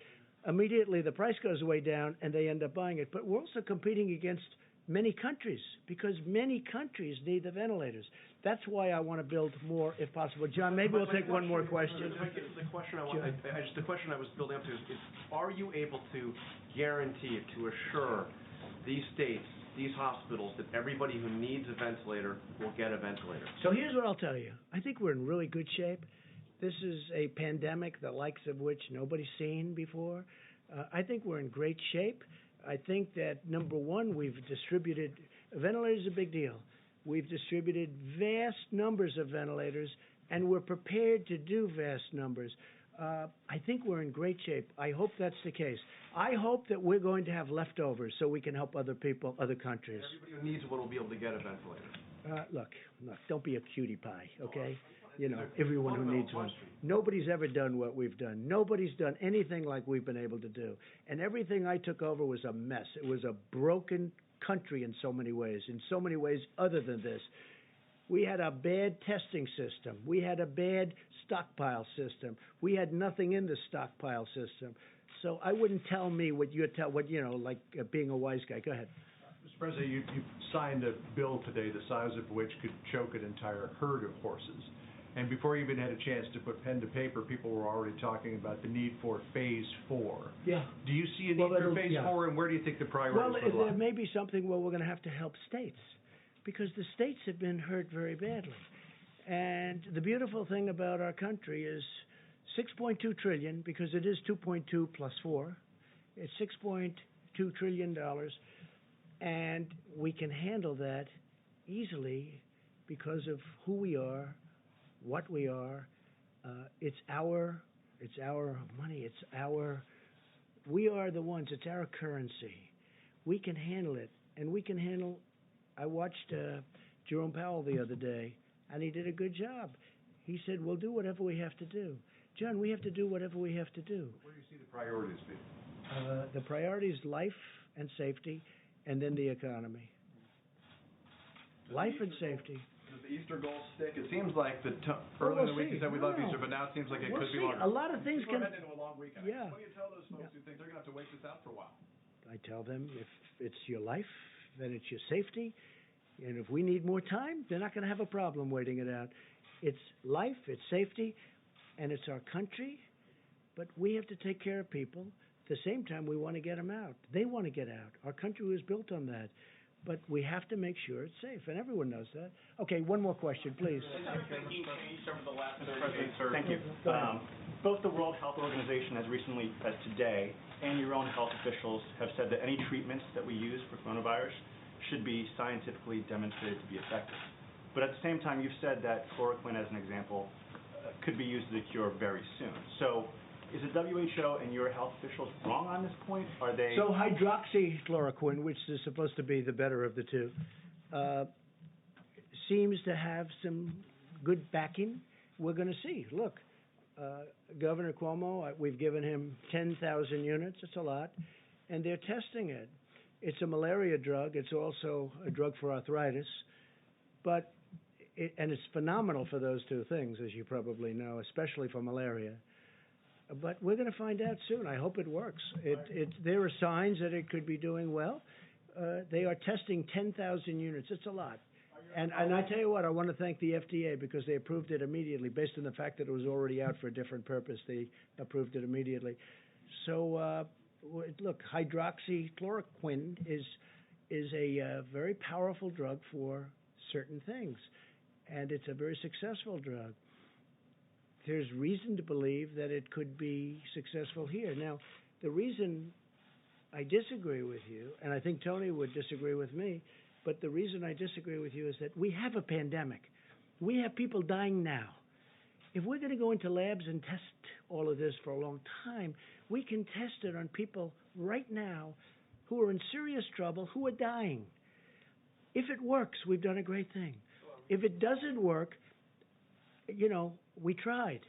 Immediately, the price goes way down, and they end up buying it. But we're also competing against many countries, because many countries need the ventilators. That's why I want to build more, if possible. John, maybe we'll take one more question. The question I was building up to is, are you able to guarantee, to assure these states, these hospitals, that everybody who needs a ventilator will get a ventilator? So here's what I'll tell you. I think we're in really good shape. This is a pandemic, the likes of which nobody's seen before. I think we're in great shape. I think that, number one, we've distributed, ventilators is a big deal. We've distributed vast numbers of ventilators, and we're prepared to do vast numbers. I think we're in great shape. I hope that's the case. I hope that we're going to have leftovers so we can help other people, other countries. Everybody who needs one will be able to get a ventilator. Look, don't be a cutie pie, okay? You know, everyone who needs one. Nobody's ever done what we've done. Nobody's done anything like we've been able to do. And everything I took over was a mess. It was a broken country in so many ways other than this. We had a bad testing system. We had a bad stockpile system. We had nothing in the stockpile system. So I wouldn't tell me what being a wise guy. Go ahead. Mr. President, you signed a bill today the size of which could choke an entire herd of horses. And before you even had a chance to put pen to paper, people were already talking about the need for Phase 4. Yeah. Do you see a need for Phase 4, and where do you think the priorities would lie? There may be something where we're going to have to help states, because the states have been hurt very badly. And the beautiful thing about our country is $6.2 trillion, because it is 2.2 plus 4. It's $6.2 trillion, and we can handle that easily because of who we are, what we are. It's our money. We are the ones. It's our currency. We can handle it, and we can handle. I watched Jerome Powell the other day, and he did a good job. He said, "We'll do whatever we have to do." John, we have to do whatever we have to do. Where do you see the priorities being? The priority is life and safety, and then the economy. Life and safety. Does the Easter goal stick? It seems like earlier in the week you said we love Easter, but now it seems like it could be longer. A lot of things can. We're heading into a long weekend. Yeah. What do you tell those folks who think they're going to have to wait this out for a while? I tell them, if it's your life, then it's your safety. And if we need more time, they're not going to have a problem waiting it out. It's life, it's safety, and it's our country. But we have to take care of people. At the same time, we want to get them out. They want to get out. Our country was built on that. But we have to make sure it's safe, and everyone knows that. Okay, one more question, please. Has your thinking changed over the last 30 days? Thank you. Both the World Health Organization, as recently as today, and your own health officials have said that any treatments that we use for coronavirus should be scientifically demonstrated to be effective. But at the same time, you've said that chloroquine, as an example, could be used as a cure very soon. So is the WHO and your health officials wrong on this point? Are they... So hydroxychloroquine, which is supposed to be the better of the two, seems to have some good backing. We're going to see. Look, Governor Cuomo, we've given him 10,000 units. It's a lot. And they're testing it. It's a malaria drug. It's also a drug for arthritis. But and it's phenomenal for those two things, as you probably know, especially for malaria. But we're going to find out soon. I hope it works. There are signs that it could be doing well. They are testing 10,000 units. It's a lot. And I tell you what, I want to thank the FDA because they approved it immediately. Based on the fact that it was already out for a different purpose, they approved it immediately. So, look, hydroxychloroquine is a very powerful drug for certain things. And it's a very successful drug. There's reason to believe that it could be successful here. Now, the reason I disagree with you, and I think Tony would disagree with me, but the reason I disagree with you is that we have a pandemic. We have people dying now. If we're going to go into labs and test all of this for a long time, we can test it on people right now who are in serious trouble, who are dying. If it works, we've done a great thing. If it doesn't work, we tried.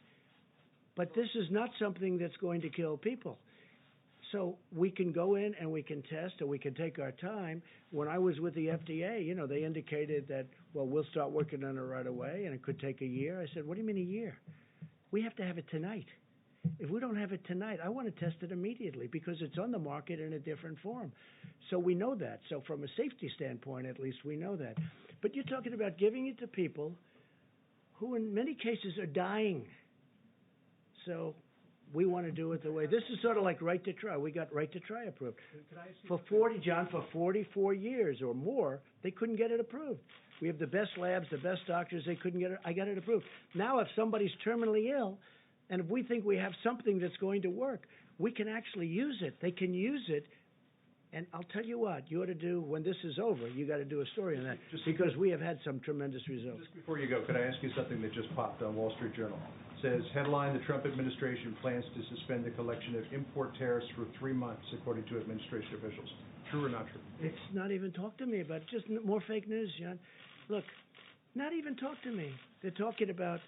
But this is not something that's going to kill people. So we can go in and we can test and we can take our time. When I was with the FDA, you know, they indicated that, well, we'll start working on it right away and it could take a year. I said, what do you mean a year? We have to have it tonight. If we don't have it tonight, I want to test it immediately because it's on the market in a different form. So we know that. So from a safety standpoint, at least, we know that. But you're talking about giving it to people who in many cases are dying. So we want to do it the way, this is sort of like right to try. We got right to try approved. For 44 years or more, they couldn't get it approved. We have the best labs, the best doctors, they couldn't get it, I got it approved. Now if somebody's terminally ill, and if we think we have something that's going to work, we can actually use it. They can use it. And I'll tell you what, you ought to do, when this is over, you got to do a story on that, because we have had some tremendous results. Just before you go, could I ask you something that just popped on Wall Street Journal? It says, headline, the Trump administration plans to suspend the collection of import tariffs for 3 months, according to administration officials. True or not true? It's not even talk to me about it. Just more fake news, John. Look, not even talk to me. They're talking about,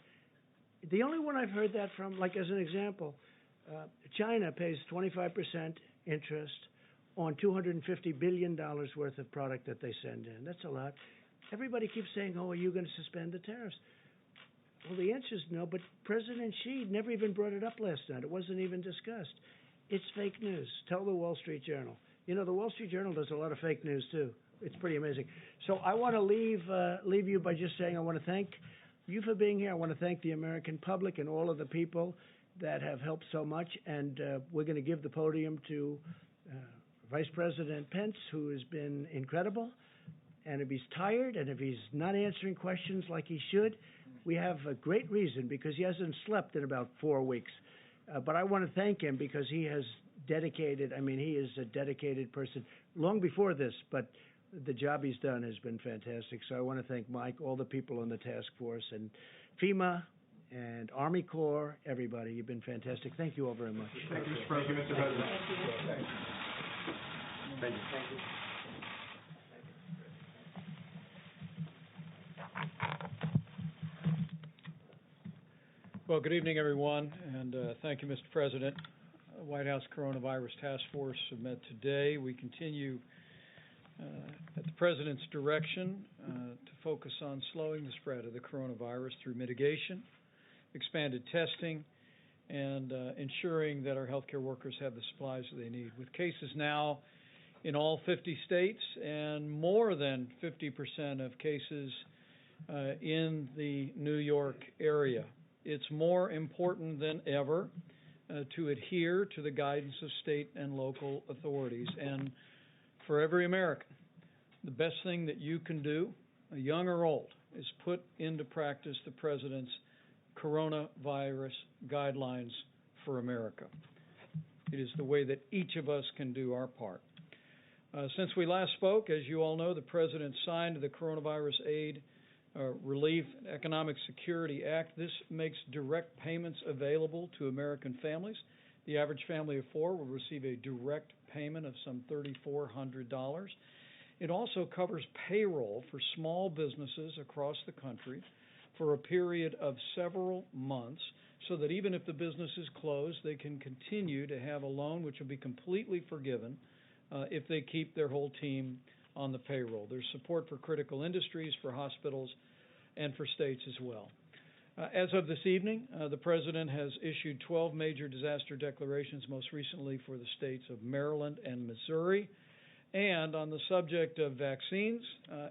the only one I've heard that from, like as an example, China pays 25% interest on $250 billion worth of product that they send in. That's a lot. Everybody keeps saying, oh, are you going to suspend the tariffs? Well, the answer is no, but President Xi never even brought it up last night. It wasn't even discussed. It's fake news. Tell the Wall Street Journal. You know, the Wall Street Journal does a lot of fake news, too. It's pretty amazing. So I want to leave you by just saying I want to thank you for being here. I want to thank the American public and all of the people that have helped so much. And we're going to give the podium to Vice President Pence, who has been incredible. And if he's tired and if he's not answering questions like he should, we have a great reason, because he hasn't slept in about 4 weeks. But I want to thank him because he has dedicated, I mean, he is a dedicated person long before this, but the job he's done has been fantastic. So I want to thank Mike, all the people on the task force, and FEMA, and Army Corps, everybody. You've been fantastic. Thank you all very much. Thank you, Mr. President. Mr. President. Thank you. Well, good evening, everyone, and thank you, Mr. President. White House Coronavirus Task Force met today. We continue at the President's direction to focus on slowing the spread of the coronavirus through mitigation, expanded testing, and ensuring that our healthcare workers have the supplies that they need. With cases now in all 50 states and more than 50% of cases in the New York area, it's more important than ever to adhere to the guidance of state and local authorities. And for every American, the best thing that you can do, young or old, is put into practice the President's coronavirus guidelines for America. It is the way that each of us can do our part. Since we last spoke, as you all know, the President signed the Coronavirus Aid, Relief, and Economic Security Act. This makes direct payments available to American families. The average family of 4 will receive a direct payment of some $3,400. It also covers payroll for small businesses across the country for a period of several months, so that even if the business is closed, they can continue to have a loan which will be completely forgiven if they keep their whole team on the payroll. There's support for critical industries, for hospitals, and for states as well. As of this evening, the President has issued 12 major disaster declarations, most recently for the states of Maryland and Missouri. And on the subject of vaccines,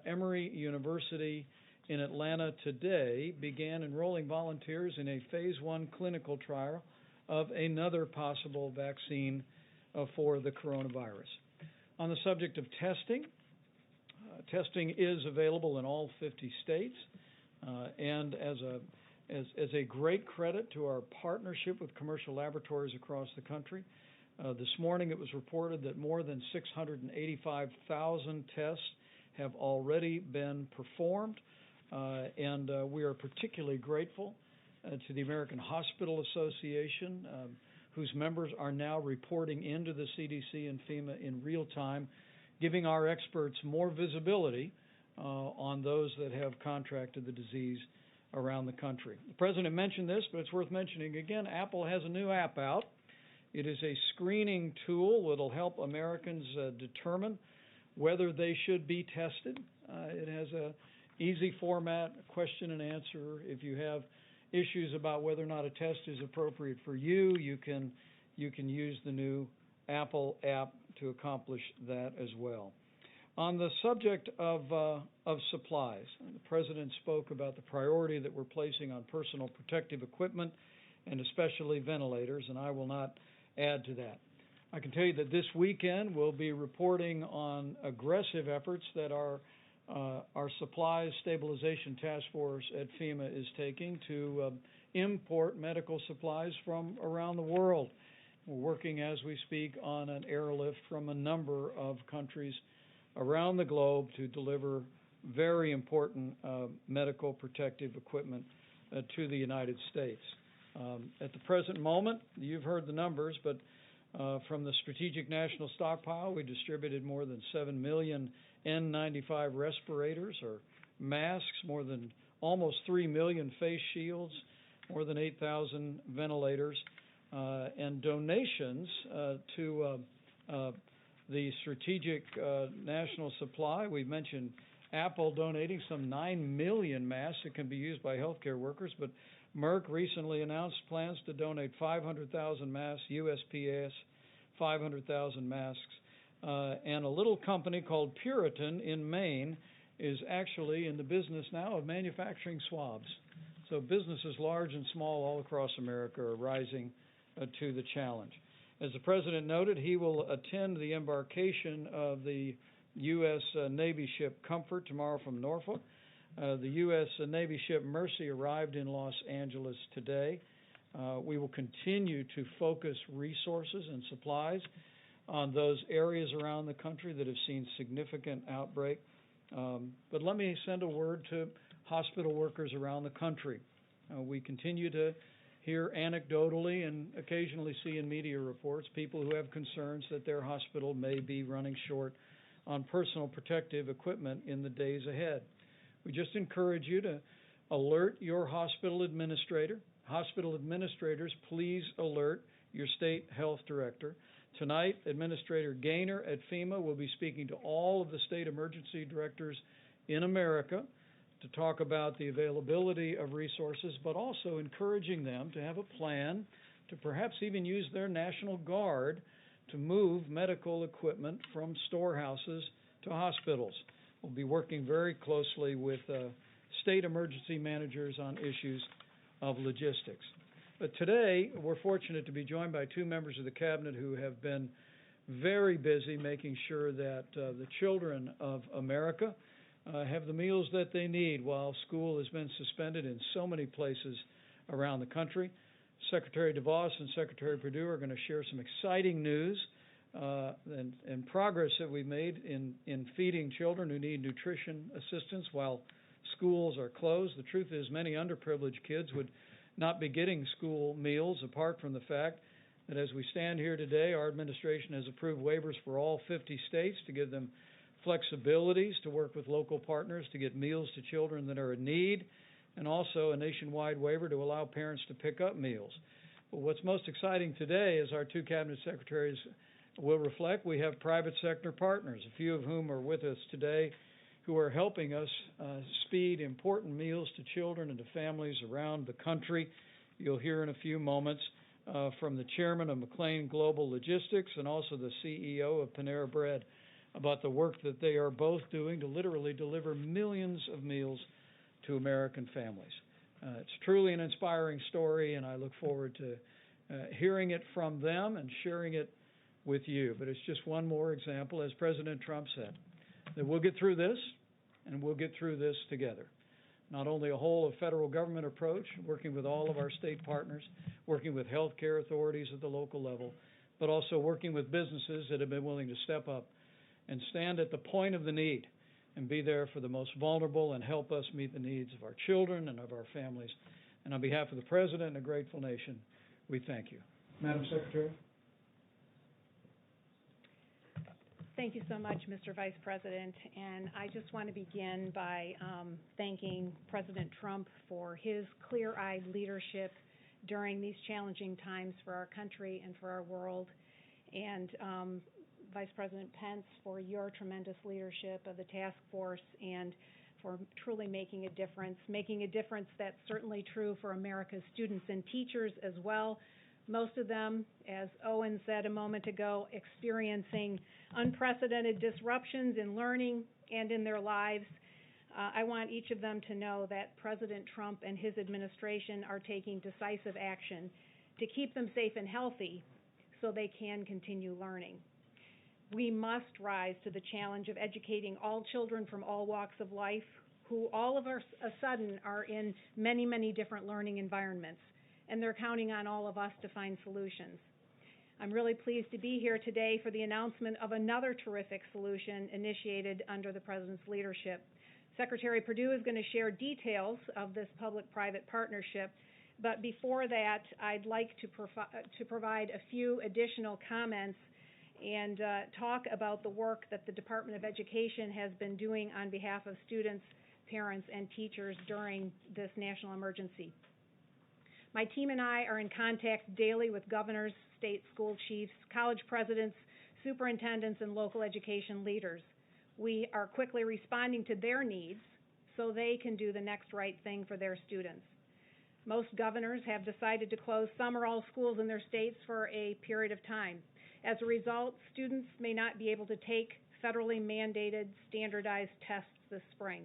Emory University in Atlanta today began enrolling volunteers in a phase 1 clinical trial of another possible vaccine for the coronavirus. On the subject of testing, testing is available in all 50 states, and as a great credit to our partnership with commercial laboratories across the country, this morning it was reported that more than 685,000 tests have already been performed, and we are particularly grateful to the American Hospital Association, whose members are now reporting into the CDC and FEMA in real time, giving our experts more visibility on those that have contracted the disease around the country. The President mentioned this, but it's worth mentioning again. Apple has a new app out. It is a screening tool that will help Americans determine whether they should be tested. It has a easy format, question and answer. If you have issues about whether or not a test is appropriate for you, you can use the new Apple app to accomplish that as well. On the subject of supplies, the President spoke about the priority that we're placing on personal protective equipment and especially ventilators, and I will not add to that. I can tell you that this weekend we'll be reporting on aggressive efforts that our supplies stabilization task force at FEMA is taking to import medical supplies from around the world. We're working as we speak on an airlift from a number of countries around the globe to deliver very important medical protective equipment to the United States. At the present moment, you've heard the numbers, but from the Strategic National Stockpile, we distributed more than 7 million N95 respirators or masks, more than almost 3 million face shields, more than 8,000 ventilators, and donations to the Strategic National Supply. We've mentioned Apple donating some 9 million masks that can be used by healthcare workers, but Merck recently announced plans to donate 500,000 masks, USPS 500,000 masks, and a little company called Puritan in Maine is actually in the business now of manufacturing swabs. So businesses large and small all across America are rising to the challenge. As the President noted, he will attend the embarkation of the U.S. Navy ship Comfort tomorrow from Norfolk. The U.S. Navy ship Mercy arrived in Los Angeles today. We will continue to focus resources and supplies on those areas around the country that have seen significant outbreak. But let me send a word to hospital workers around the country. We continue to hear anecdotally and occasionally see in media reports people who have concerns that their hospital may be running short on personal protective equipment in the days ahead. We just encourage you to alert your hospital administrator. Hospital administrators, please alert your state health director. Tonight, Administrator Gaynor at FEMA will be speaking to all of the state emergency directors in America to talk about the availability of resources, but also encouraging them to have a plan to perhaps even use their National Guard to move medical equipment from storehouses to hospitals. We'll be working very closely with state emergency managers on issues of logistics. But today, we're fortunate to be joined by two members of the Cabinet who have been very busy making sure that the children of America have the meals that they need while school has been suspended in so many places around the country. Secretary DeVos and Secretary Perdue are going to share some exciting news and progress that we've made in feeding children who need nutrition assistance while schools are closed. The truth is many underprivileged kids would not be getting school meals apart from the fact that as we stand here today, our administration has approved waivers for all 50 states to give them flexibilities to work with local partners to get meals to children that are in need, and also a nationwide waiver to allow parents to pick up meals. But what's most exciting today, as our two Cabinet Secretaries will reflect, we have private sector partners, a few of whom are with us today, who are helping us speed important meals to children and to families around the country. You'll hear in a few moments from the chairman of McLean Global Logistics and also the CEO of Panera Bread about the work that they are both doing to literally deliver millions of meals to American families. It's truly an inspiring story, and I look forward to hearing it from them and sharing it with you. But it's just one more example, as President Trump said, that we'll get through this, and we'll get through this together. Not only a whole of federal government approach, working with all of our state partners, working with health care authorities at the local level, but also working with businesses that have been willing to step up and stand at the point of the need and be there for the most vulnerable and help us meet the needs of our children and of our families. And on behalf of the President and a grateful nation, we thank you. Madam Secretary. Thank you so much, Mr. Vice President. And I just want to begin by thanking President Trump for his clear-eyed leadership during these challenging times for our country and for our world. And Vice President Pence, for your tremendous leadership of the task force and for truly making a difference that's certainly true for America's students and teachers as well. Most of them, as Owen said a moment ago, experiencing unprecedented disruptions in learning and in their lives. I want each of them to know that President Trump and his administration are taking decisive action to keep them safe and healthy so they can continue learning. We must rise to the challenge of educating all children from all walks of life who all of a sudden are in many, many different learning environments, and they're counting on all of us to find solutions. I'm really pleased to be here today for the announcement of another terrific solution initiated under the President's leadership. Secretary Perdue is going to share details of this public-private partnership, but before that, I'd like to provide a few additional comments and talk about the work that the Department of Education has been doing on behalf of students, parents, and teachers during this national emergency. My team and I are in contact daily with governors, state school chiefs, college presidents, superintendents, and local education leaders. We are quickly responding to their needs so they can do the next right thing for their students. Most governors have decided to close some or all schools in their states for a period of time. As a result, students may not be able to take federally mandated standardized tests this spring,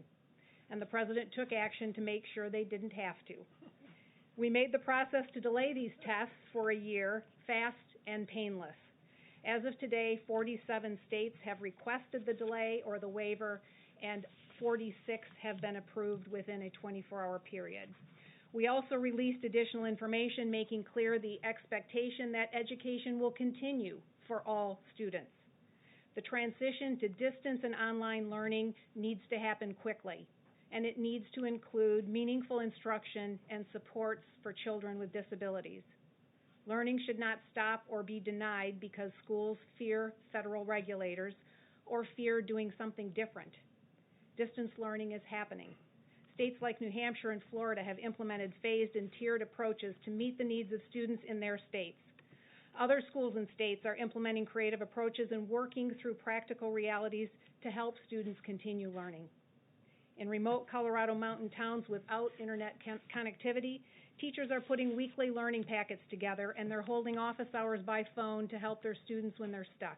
and the President took action to make sure they didn't have to. We made the process to delay these tests for a year fast and painless. As of today, 47 states have requested the delay or the waiver, and 46 have been approved within a 24-hour period. We also released additional information making clear the expectation that education will continue for all students. The transition to distance and online learning needs to happen quickly, and it needs to include meaningful instruction and supports for children with disabilities. Learning should not stop or be denied because schools fear federal regulators or fear doing something different. Distance learning is happening. States like New Hampshire and Florida have implemented phased and tiered approaches to meet the needs of students in their states. Other schools and states are implementing creative approaches and working through practical realities to help students continue learning. In remote Colorado mountain towns without internet connectivity, teachers are putting weekly learning packets together, and they're holding office hours by phone to help their students when they're stuck.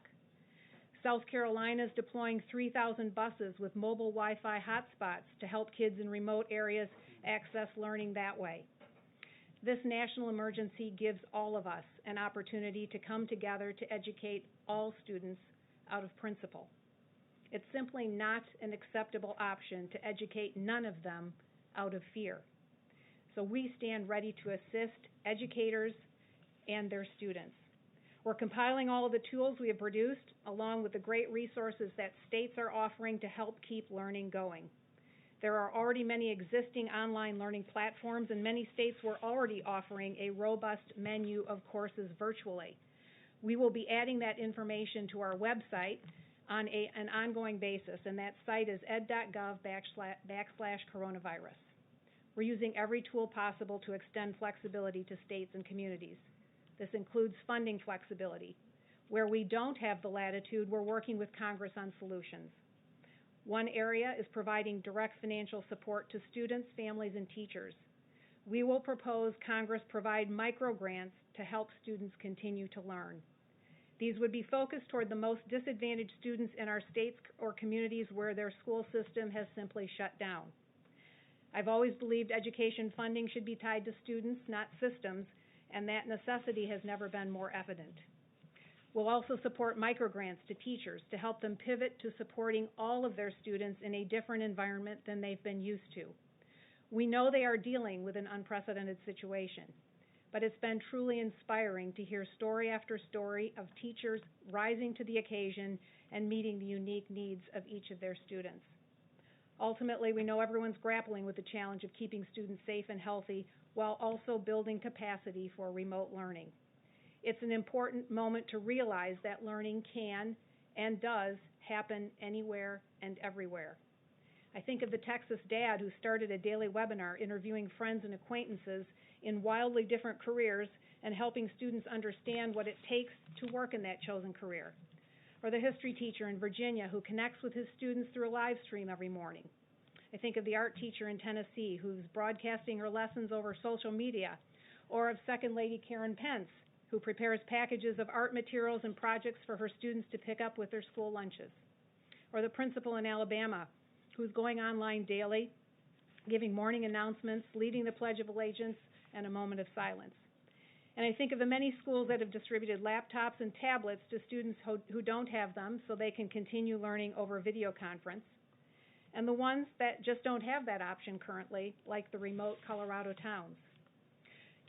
South Carolina is deploying 3,000 buses with mobile Wi-Fi hotspots to help kids in remote areas access learning that way. This national emergency gives all of us an opportunity to come together to educate all students out of principle. It's simply not an acceptable option to educate none of them out of fear. So we stand ready to assist educators and their students. We're compiling all of the tools we have produced, along with the great resources that states are offering to help keep learning going. There are already many existing online learning platforms, and many states were already offering a robust menu of courses virtually. We will be adding that information to our website on an ongoing basis, and that site is ed.gov/coronavirus. We're using every tool possible to extend flexibility to states and communities. This includes funding flexibility. Where we don't have the latitude, we're working with Congress on solutions. One area is providing direct financial support to students, families, and teachers. We will propose Congress provide microgrants to help students continue to learn. These would be focused toward the most disadvantaged students in our states or communities where their school system has simply shut down. I've always believed education funding should be tied to students, not systems, and that necessity has never been more evident. We'll also support microgrants to teachers to help them pivot to supporting all of their students in a different environment than they've been used to. We know they are dealing with an unprecedented situation, but it's been truly inspiring to hear story after story of teachers rising to the occasion and meeting the unique needs of each of their students. Ultimately, we know everyone's grappling with the challenge of keeping students safe and healthy while also building capacity for remote learning. It's an important moment to realize that learning can and does happen anywhere and everywhere. I think of the Texas dad who started a daily webinar interviewing friends and acquaintances in wildly different careers and helping students understand what it takes to work in that chosen career. Or the history teacher in Virginia who connects with his students through a live stream every morning. I think of the art teacher in Tennessee who's broadcasting her lessons over social media, or of Second Lady Karen Pence, who prepares packages of art materials and projects for her students to pick up with their school lunches. Or the principal in Alabama, who's going online daily, giving morning announcements, leading the Pledge of Allegiance, and a moment of silence. And I think of the many schools that have distributed laptops and tablets to students who don't have them so they can continue learning over video conference, and the ones that just don't have that option currently, like the remote Colorado towns.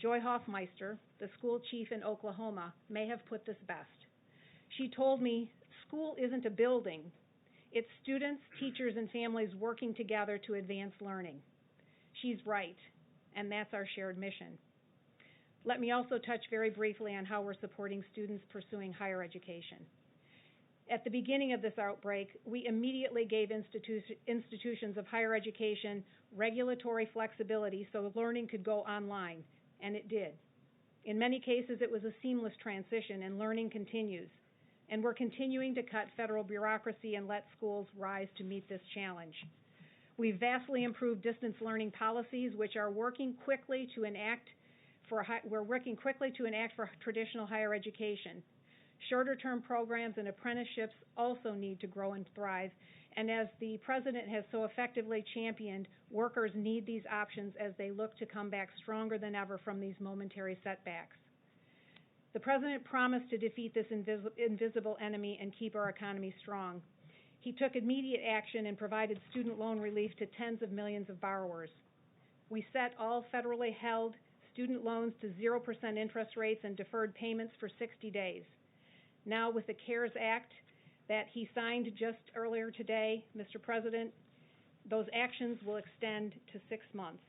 Joy Hoffmeister, the school chief in Oklahoma, may have put this best. She told me, school isn't a building. It's students, teachers, and families working together to advance learning. She's right, and that's our shared mission. Let me also touch very briefly on how we're supporting students pursuing higher education. At the beginning of this outbreak, we immediately gave institutions of higher education regulatory flexibility so learning could go online, and it did. In many cases, it was a seamless transition, and learning continues. And we're continuing to cut federal bureaucracy and let schools rise to meet this challenge. We've vastly improved distance learning policies, which are working quickly to enact for traditional higher education. Shorter-term programs and apprenticeships also need to grow and thrive, and as the President has so effectively championed, workers need these options as they look to come back stronger than ever from these momentary setbacks. The President promised to defeat this invisible enemy and keep our economy strong. He took immediate action and provided student loan relief to tens of millions of borrowers. We set all federally held student loans to 0% interest rates and deferred payments for 60 days. Now, with the CARES Act that he signed just earlier today, Mr. President, those actions will extend to 6 months.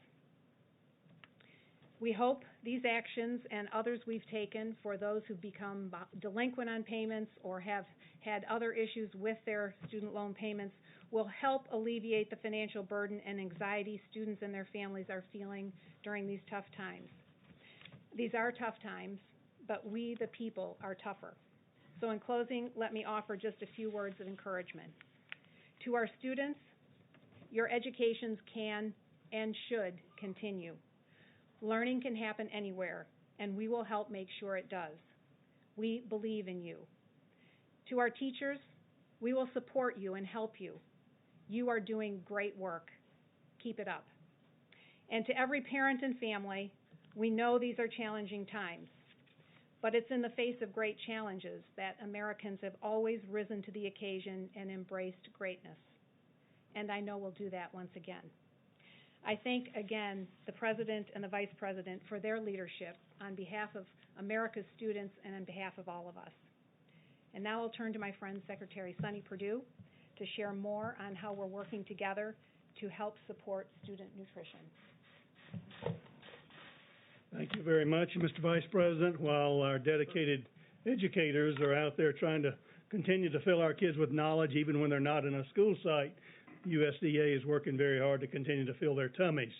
We hope these actions and others we've taken for those who've become delinquent on payments or have had other issues with their student loan payments will help alleviate the financial burden and anxiety students and their families are feeling during these tough times. These are tough times, but we, the people, are tougher. So in closing, let me offer just a few words of encouragement. To our students, your educations can and should continue. Learning can happen anywhere, and we will help make sure it does. We believe in you. To our teachers, we will support you and help you. You are doing great work. Keep it up. And to every parent and family, we know these are challenging times, but it's in the face of great challenges that Americans have always risen to the occasion and embraced greatness. And I know we'll do that once again. I thank again the President and the Vice President for their leadership on behalf of America's students and on behalf of all of us. And now I'll turn to my friend Secretary Sonny Perdue to share more on how we're working together to help support student nutrition. Thank you very much, Mr. Vice President. While our dedicated educators are out there trying to continue to fill our kids with knowledge even when they're not in a school site, USDA is working very hard to continue to fill their tummies.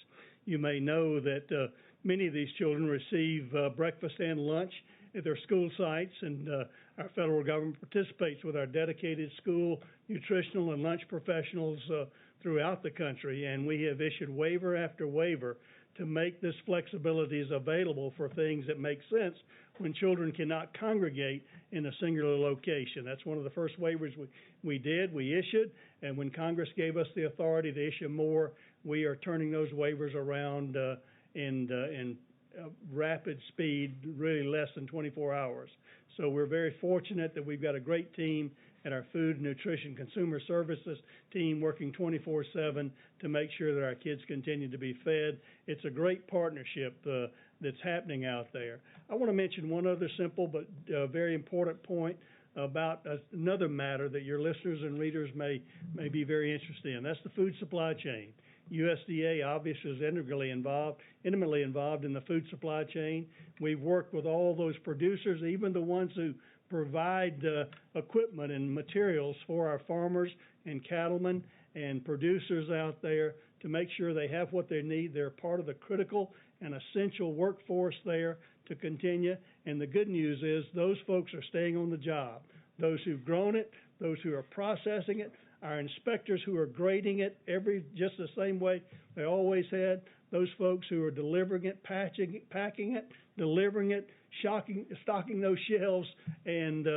You may know that many of these children receive breakfast and lunch at their school sites, and our federal government participates with our dedicated school nutritional and lunch professionals throughout the country, and we have issued waiver after waiver to make this flexibility available for things that make sense when children cannot congregate in a singular location. That's one of the first waivers we issued, and when Congress gave us the authority to issue more, we are turning those waivers around in rapid speed, really less than 24 hours. So we're very fortunate that we've got a great team at our Food, Nutrition, Consumer Services team working 24/7 to make sure that our kids continue to be fed. It's a great partnership that's happening out there. I want to mention one other simple but very important point about another matter that your listeners and readers may be very interested in. That's the food supply chain. USDA obviously is intimately involved in the food supply chain. We've worked with all those producers, even the ones who provide equipment and materials for our farmers and cattlemen and producers out there to make sure they have what they need. They're part of the critical an essential workforce there to continue. And the good news is those folks are staying on the job. Those who've grown it, those who are processing it, our inspectors who are grading it just the same way they always had, those folks who are delivering it, packing it, delivering it, stocking those shelves, and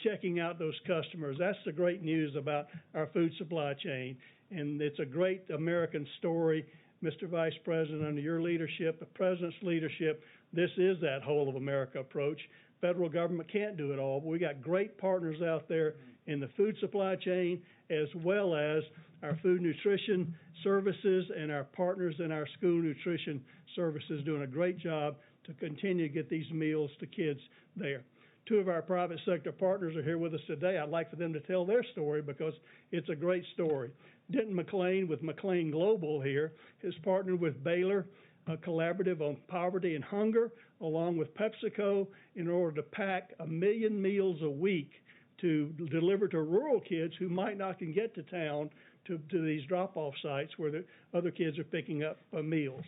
checking out those customers. That's the great news about our food supply chain. And it's a great American story, Mr. Vice President, under your leadership, the President's leadership. This is that whole of America approach. Federal government can't do it all, but we got great partners out there in the food supply chain, as well as our food nutrition services and our partners in our school nutrition services doing a great job to continue to get these meals to kids there. Two of our private sector partners are here with us today. I'd like for them to tell their story because it's a great story. Denton McLean with McLean Global here has partnered with Baylor Collaborative on Poverty and Hunger, along with PepsiCo, in order to pack 1 million meals a week to deliver to rural kids who might not can get to town to these drop-off sites where the other kids are picking up meals.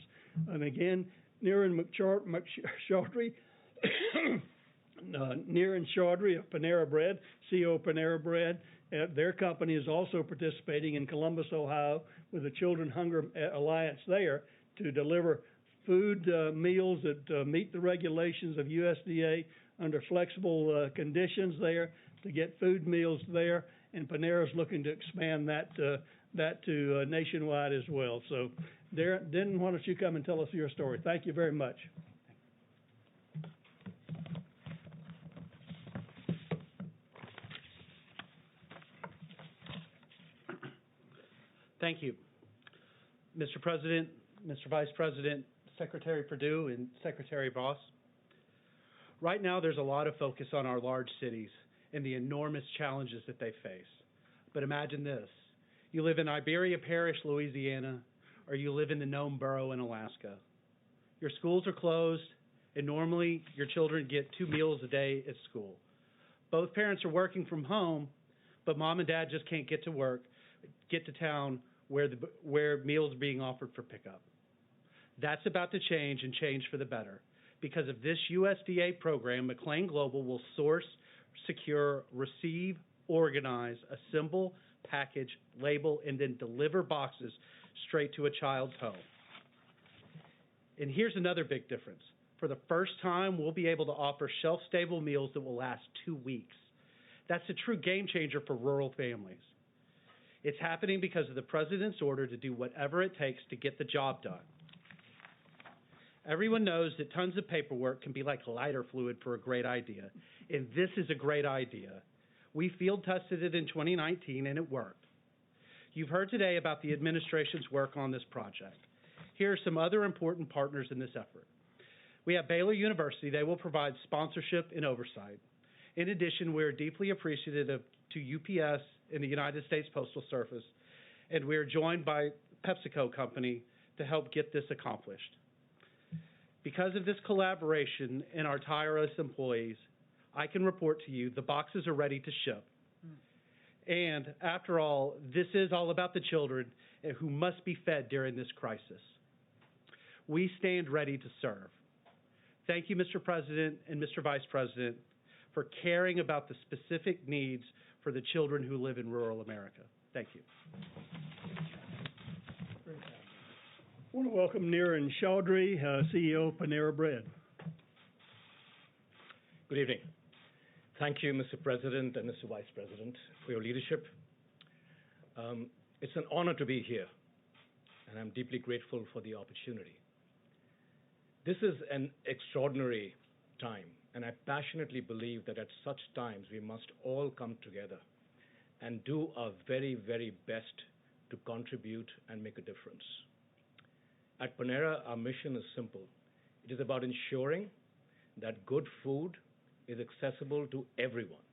And again, Niren Chaudhry, Niren Chaudhry of Panera Bread, CEO of Panera Bread. Their company is also participating in Columbus, Ohio, with the Children Hunger Alliance there to deliver food meals that meet the regulations of USDA under flexible conditions there, to get food meals there. And Panera's looking to expand that to nationwide as well. So, Denton, why don't you come and tell us your story? Thank you very much. Thank you. Mr. President, Mr. Vice President, Secretary Perdue, and Secretary Voss. Right now, there's a lot of focus on our large cities and the enormous challenges that they face. But imagine this. You live in Iberia Parish, Louisiana, or you live in the Nome Borough in Alaska. Your schools are closed, and normally your children get 2 meals a day at school. Both parents are working from home, but mom and dad just can't get to town where meals are being offered for pickup. That's about to change, and change for the better. Because of this USDA program, McLean Global will source, secure, receive, organize, assemble, package, label, and then deliver boxes straight to a child's home. And here's another big difference. For the first time, we'll be able to offer shelf-stable meals that will last 2 weeks. That's a true game changer for rural families. It's happening because of the President's order to do whatever it takes to get the job done. Everyone knows that tons of paperwork can be like lighter fluid for a great idea, and this is a great idea. We field tested it in 2019, and it worked. You've heard today about the administration's work on this project. Here are some other important partners in this effort. We have Baylor University. They will provide sponsorship and oversight. In addition, we are deeply appreciative to UPS and the United States Postal Service, and we are joined by PepsiCo Company to help get this accomplished. Because of this collaboration and our tireless employees, I can report to you the boxes are ready to ship. And after all, this is all about the children who must be fed during this crisis. We stand ready to serve. Thank you, Mr. President and Mr. Vice President, for caring about the specific needs for the children who live in rural America. Thank you. I want to welcome Niren Chaudhry, CEO of Panera Bread. Good evening. Thank you, Mr. President and Mr. Vice President, for your leadership. It's an honor to be here, and I'm deeply grateful for the opportunity. This is an extraordinary time, and I passionately believe that at such times we must all come together and do our very, very best to contribute and make a difference. At Panera, our mission is simple. It is about ensuring that good food is accessible to everyone,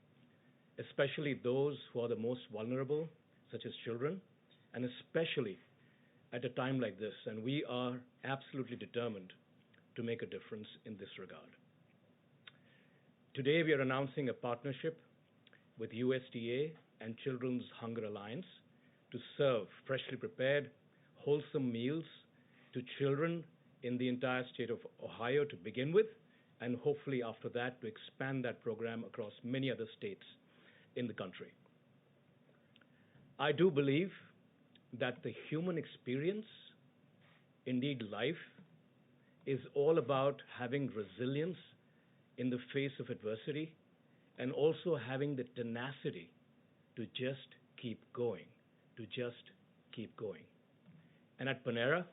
especially those who are the most vulnerable, such as children, and especially at a time like this. And we are absolutely determined to make a difference in this regard. Today, we are announcing a partnership with USDA and Children's Hunger Alliance to serve freshly prepared, wholesome meals to children in the entire state of Ohio to begin with, and hopefully after that to expand that program across many other states in the country. I do believe that the human experience, indeed life, is all about having resilience in the face of adversity and also having the tenacity to just keep going, to just keep going. And at Panera,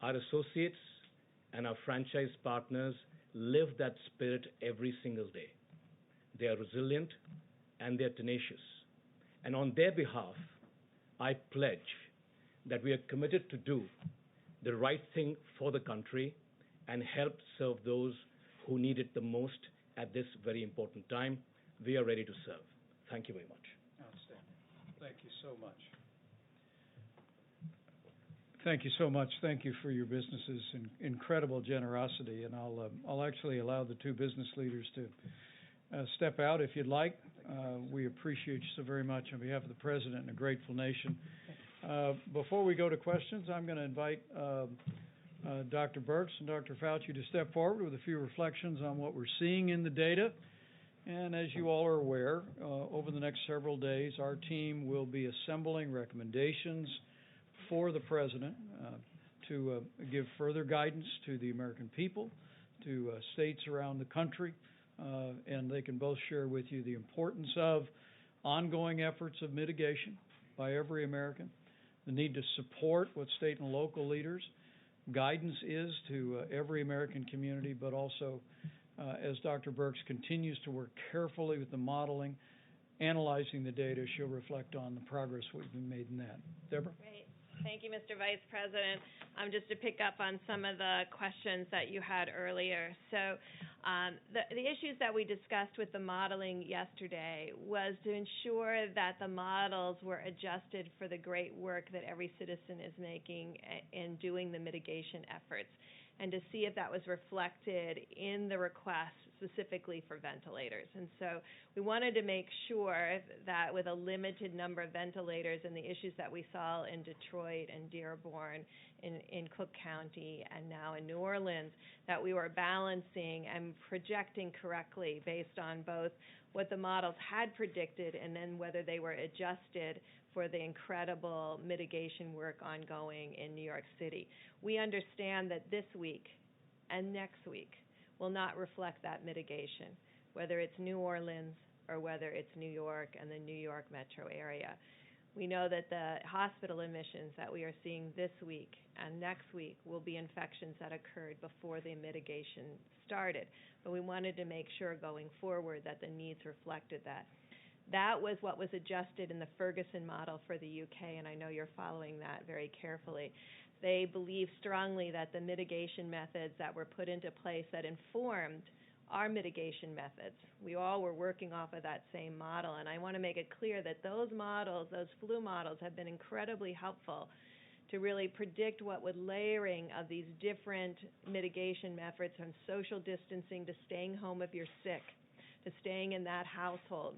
our associates and our franchise partners live that spirit every single day. They are resilient and they're tenacious. And on their behalf, I pledge that we are committed to do the right thing for the country and help serve those who need it the most at this very important time. We are ready to serve. Thank you very much. Outstanding. Thank you so much. Thank you so much. Thank you for your business's incredible generosity. And I'll actually allow the two business leaders to step out if you'd like. We appreciate you so very much on behalf of the President and a grateful nation. Before we go to questions, I'm going to invite Dr. Birx and Dr. Fauci to step forward with a few reflections on what we're seeing in the data. And as you all are aware, over the next several days, our team will be assembling recommendations for the President to give further guidance to the American people, to states around the country, and they can both share with you the importance of ongoing efforts of mitigation by every American, the need to support what state and local leaders' guidance is to every American community, but also as Dr. Birx continues to work carefully with the modeling, analyzing the data, she'll reflect on the progress we've made in that. Deborah? Great. Thank you, Mr. Vice President. Just to pick up on some of the questions that you had earlier. So the issues that we discussed with the modeling yesterday was to ensure that the models were adjusted for the great work that every citizen is making in doing the mitigation efforts, and to see if that was reflected in the request specifically for ventilators. And so we wanted to make sure that with a limited number of ventilators and the issues that we saw in Detroit and Dearborn, in Cook County, and now in New Orleans, that we were balancing and projecting correctly based on both what the models had predicted and then whether they were adjusted for the incredible mitigation work ongoing in New York City. We understand that this week and next week will not reflect that mitigation, whether it's New Orleans or whether it's New York and the New York metro area. We know that the hospital admissions that we are seeing this week and next week will be infections that occurred before the mitigation started. But we wanted to make sure going forward that the needs reflected that. That was what was adjusted in the Ferguson model for the UK, and I know you're following that very carefully. They believe strongly that the mitigation methods that were put into place that informed our mitigation methods, we all were working off of that same model, and I want to make it clear that those models, those flu models, have been incredibly helpful to really predict what would layering of these different mitigation methods, from social distancing to staying home if you're sick, to staying in that household,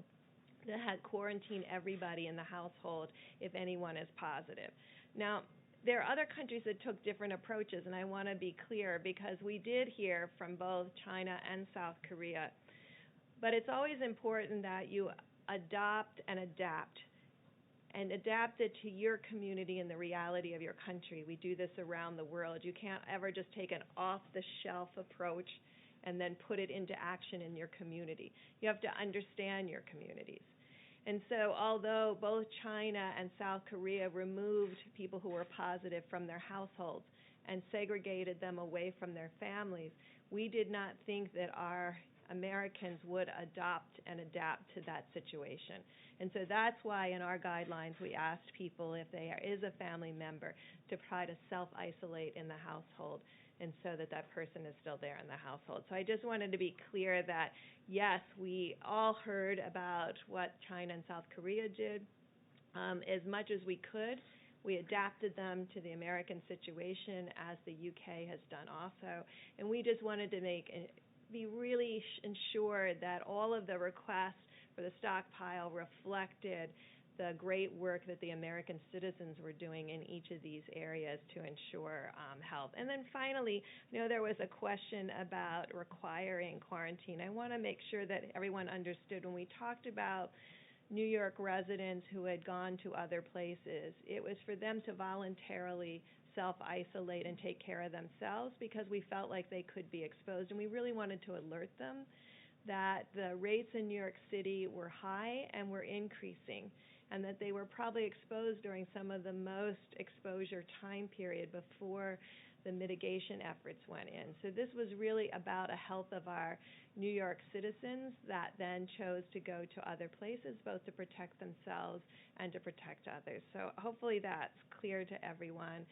that had quarantine everybody in the household if anyone is positive. Now, there are other countries that took different approaches, and I want to be clear because we did hear from both China and South Korea. But it's always important that you adopt and adapt it to your community and the reality of your country. We do this around the world. You can't ever just take an off-the-shelf approach and then put it into action in your community. You have to understand your communities. And so although both China and South Korea removed people who were positive from their households and segregated them away from their families, we did not think that our Americans would adopt and adapt to that situation. And so that's why in our guidelines we asked people, if there is a family member, to try to self-isolate in the household, and so that that person is still there in the household. So I just wanted to be clear that, yes, we all heard about what China and South Korea did. As much as we could, we adapted them to the American situation, as the UK has done also. And we just wanted to be really ensured that all of the requests for the stockpile reflected the great work that the American citizens were doing in each of these areas to ensure health. And then finally, I know there was a question about requiring quarantine. I want to make sure that everyone understood when we talked about New York residents who had gone to other places, it was for them to voluntarily self-isolate and take care of themselves because we felt like they could be exposed, and we really wanted to alert them that the rates in New York City were high and were increasing, and that they were probably exposed during some of the most exposure time period before the mitigation efforts went in. So this was really about a health of our New York citizens that then chose to go to other places, both to protect themselves and to protect others. So hopefully that's clear to everyone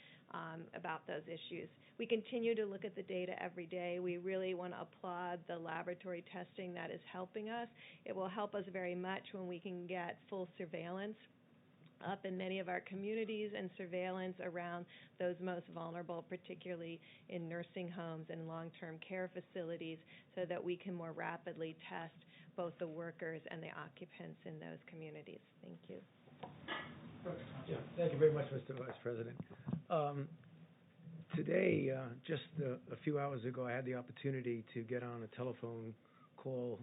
about those issues. We continue to look at the data every day. We really want to applaud the laboratory testing that is helping us. It will help us very much when we can get full surveillance up in many of our communities and surveillance around those most vulnerable, particularly in nursing homes and long-term care facilities, so that we can more rapidly test both the workers and the occupants in those communities. Thank you. Yeah, thank you very much, Mr. Vice President. Today, just a few hours ago, I had the opportunity to get on a telephone call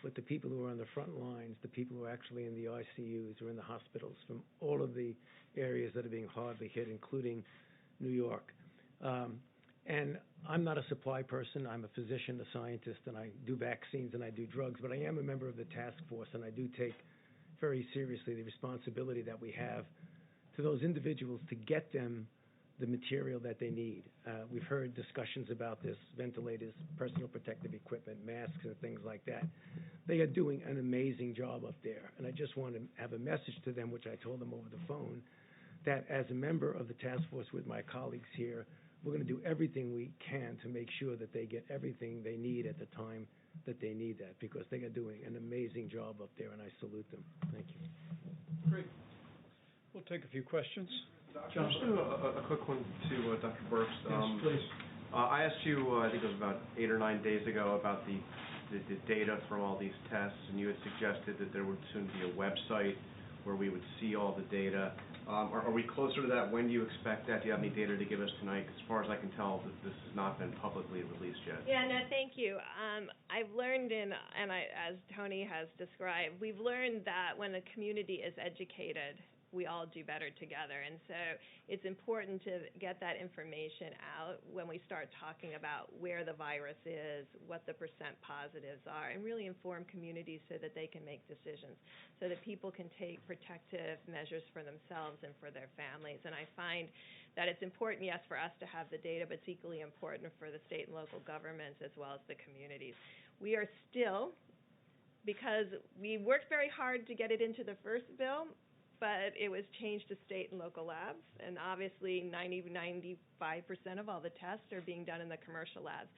with the people who are on the front lines, the people who are actually in the ICUs or in the hospitals from all of the areas that are being hardly hit, including New York. And I'm not a supply person. I'm a physician, a scientist, and I do vaccines and I do drugs, but I am a member of the task force, and I do take very seriously the responsibility that we have to those individuals to get them the material that they need. We've heard discussions about this, ventilators, personal protective equipment, masks, and things like that. They are doing an amazing job up there, and I just want to have a message to them, which I told them over the phone, that as a member of the task force with my colleagues here, we're going to do everything we can to make sure that they get everything they need at the time that they need that, because they are doing an amazing job up there, and I salute them. Thank you. Great. We'll take a few questions. John, just a quick one to Dr. Burks. Yes, please. I asked you, I think it was about 8 or 9 days ago, about the data from all these tests, and you had suggested that there would soon be a website where we would see all the data. Are we closer to that? When do you expect that? Do you have any data to give us tonight? 'Cause as far as I can tell, this has not been publicly released yet. Yeah, no, thank you. I've learned as Tony has described, we've learned that when the community is educated, we all do better together. And so it's important to get that information out when we start talking about where the virus is, what the percent positives are, and really inform communities so that they can make decisions, so that people can take protective measures for themselves and for their families. And I find that it's important, yes, for us to have the data, but it's equally important for the state and local governments as well as the communities. We are still, because we worked very hard to get it into the first bill, but it was changed to state and local labs, and obviously 95% of all the tests are being done in the commercial labs.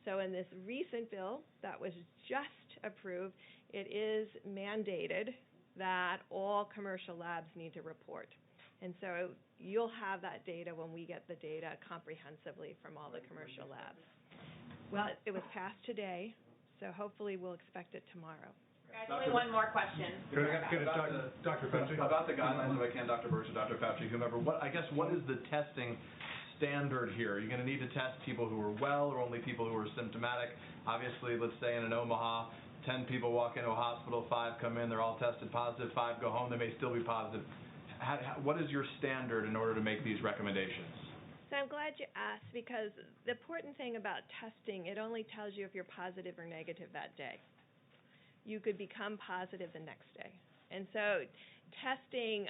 So in this recent bill that was just approved, it is mandated that all commercial labs need to report. And so you'll have that data when we get the data comprehensively from all the commercial labs. Well, it was passed today, so hopefully we'll expect it tomorrow. Only one more question. Dr. Fauci. About the guidelines, if I can, Dr. Burks or Dr. Fauci, whomever, what is the testing standard here? Are you going to need to test people who are well or only people who are symptomatic? Obviously, let's say in Omaha, 10 people walk into a hospital, 5 come in, they're all tested positive, 5 go home, they may still be positive. What is your standard in order to make these recommendations? So I'm glad you asked, because the important thing about testing, it only tells you if you're positive or negative that day. You could become positive the next day. And so testing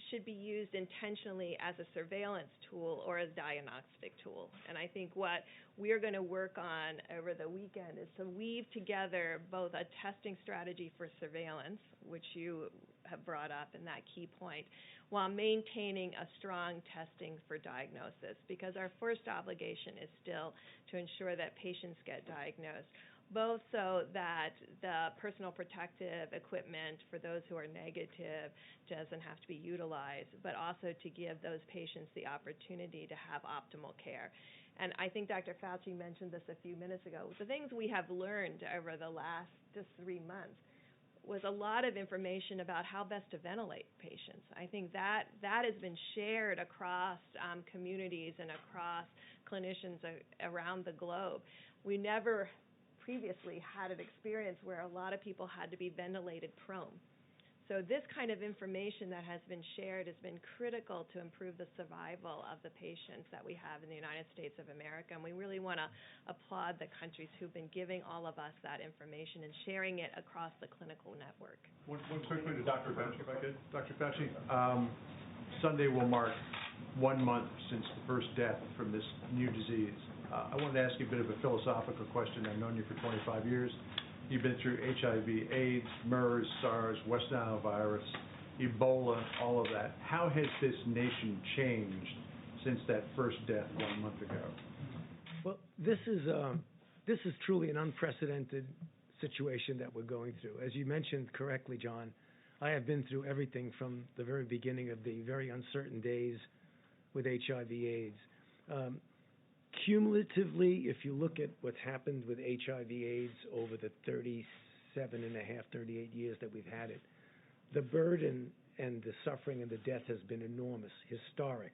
should be used intentionally as a surveillance tool or a diagnostic tool. And I think what we're going to work on over the weekend is to weave together both a testing strategy for surveillance, which you have brought up in that key point, while maintaining a strong testing for diagnosis, because our first obligation is still to ensure that patients get diagnosed, both so that the personal protective equipment for those who are negative doesn't have to be utilized, but also to give those patients the opportunity to have optimal care. And I think Dr. Fauci mentioned this a few minutes ago. The things we have learned over the last just 3 months, was a lot of information about how best to ventilate patients. I think that has been shared across communities and across clinicians around the globe. We never previously had an experience where a lot of people had to be ventilated prone. So this kind of information that has been shared has been critical to improve the survival of the patients that we have in the United States of America. And we really want to applaud the countries who've been giving all of us that information and sharing it across the clinical network. One quick thing to Dr. Fauci, if I could. Dr. Fauci, Sunday will mark 1 month since the first death from this new disease. I wanted to ask you a bit of a philosophical question. I've known you for 25 years. You've been through HIV, AIDS, MERS, SARS, West Nile virus, Ebola, all of that. How has this nation changed since that first death 1 month ago? Well, this is truly an unprecedented situation that we're going through. As you mentioned correctly, John, I have been through everything from the very beginning of the very uncertain days with HIV/AIDS. Cumulatively, if you look at what's happened with HIV/AIDS over the 38 years that we've had it, the burden and the suffering and the death has been enormous, historic.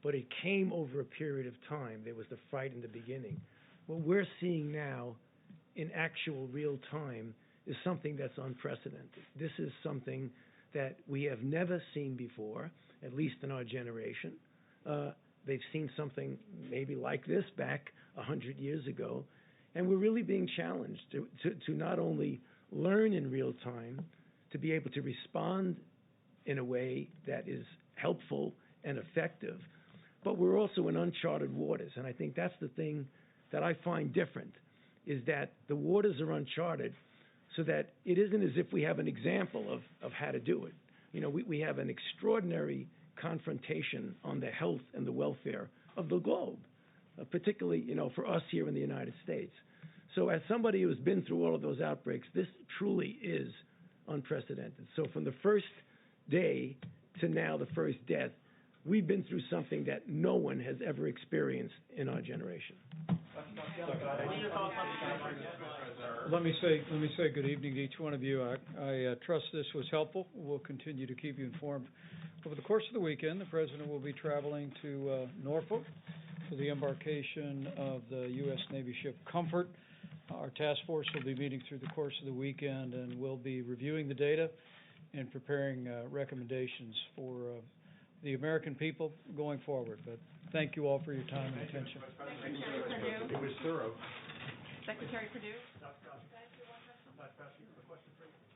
But it came over a period of time. There was the fight in the beginning. What we're seeing now in actual real time is something that's unprecedented. This is something that we have never seen before, at least in our generation. They've seen something maybe like this back 100 years ago, and we're really being challenged to not only learn in real time, to be able to respond in a way that is helpful and effective, but we're also in uncharted waters, and I think that's the thing that I find different, is that the waters are uncharted so that it isn't as if we have an example of how to do it. You know, we have an extraordinary confrontation on the health and the welfare of the globe, particularly, you know, for us here in the United States. So as somebody who's been through all of those outbreaks, this truly is unprecedented. So from the first day to now, the first death, we've been through something that no one has ever experienced in our generation. Let me say good evening to each one of you. I trust this was helpful. We'll continue to keep you informed. Over the course of the weekend, the President will be traveling to Norfolk for the embarkation of the U.S. Navy ship Comfort. Our task force will be meeting through the course of the weekend, and we'll be reviewing the data and preparing recommendations for the American people going forward. But thank you all for your time and attention. It was thorough. Secretary Perdue? Dr. Fauci, you have a question for you?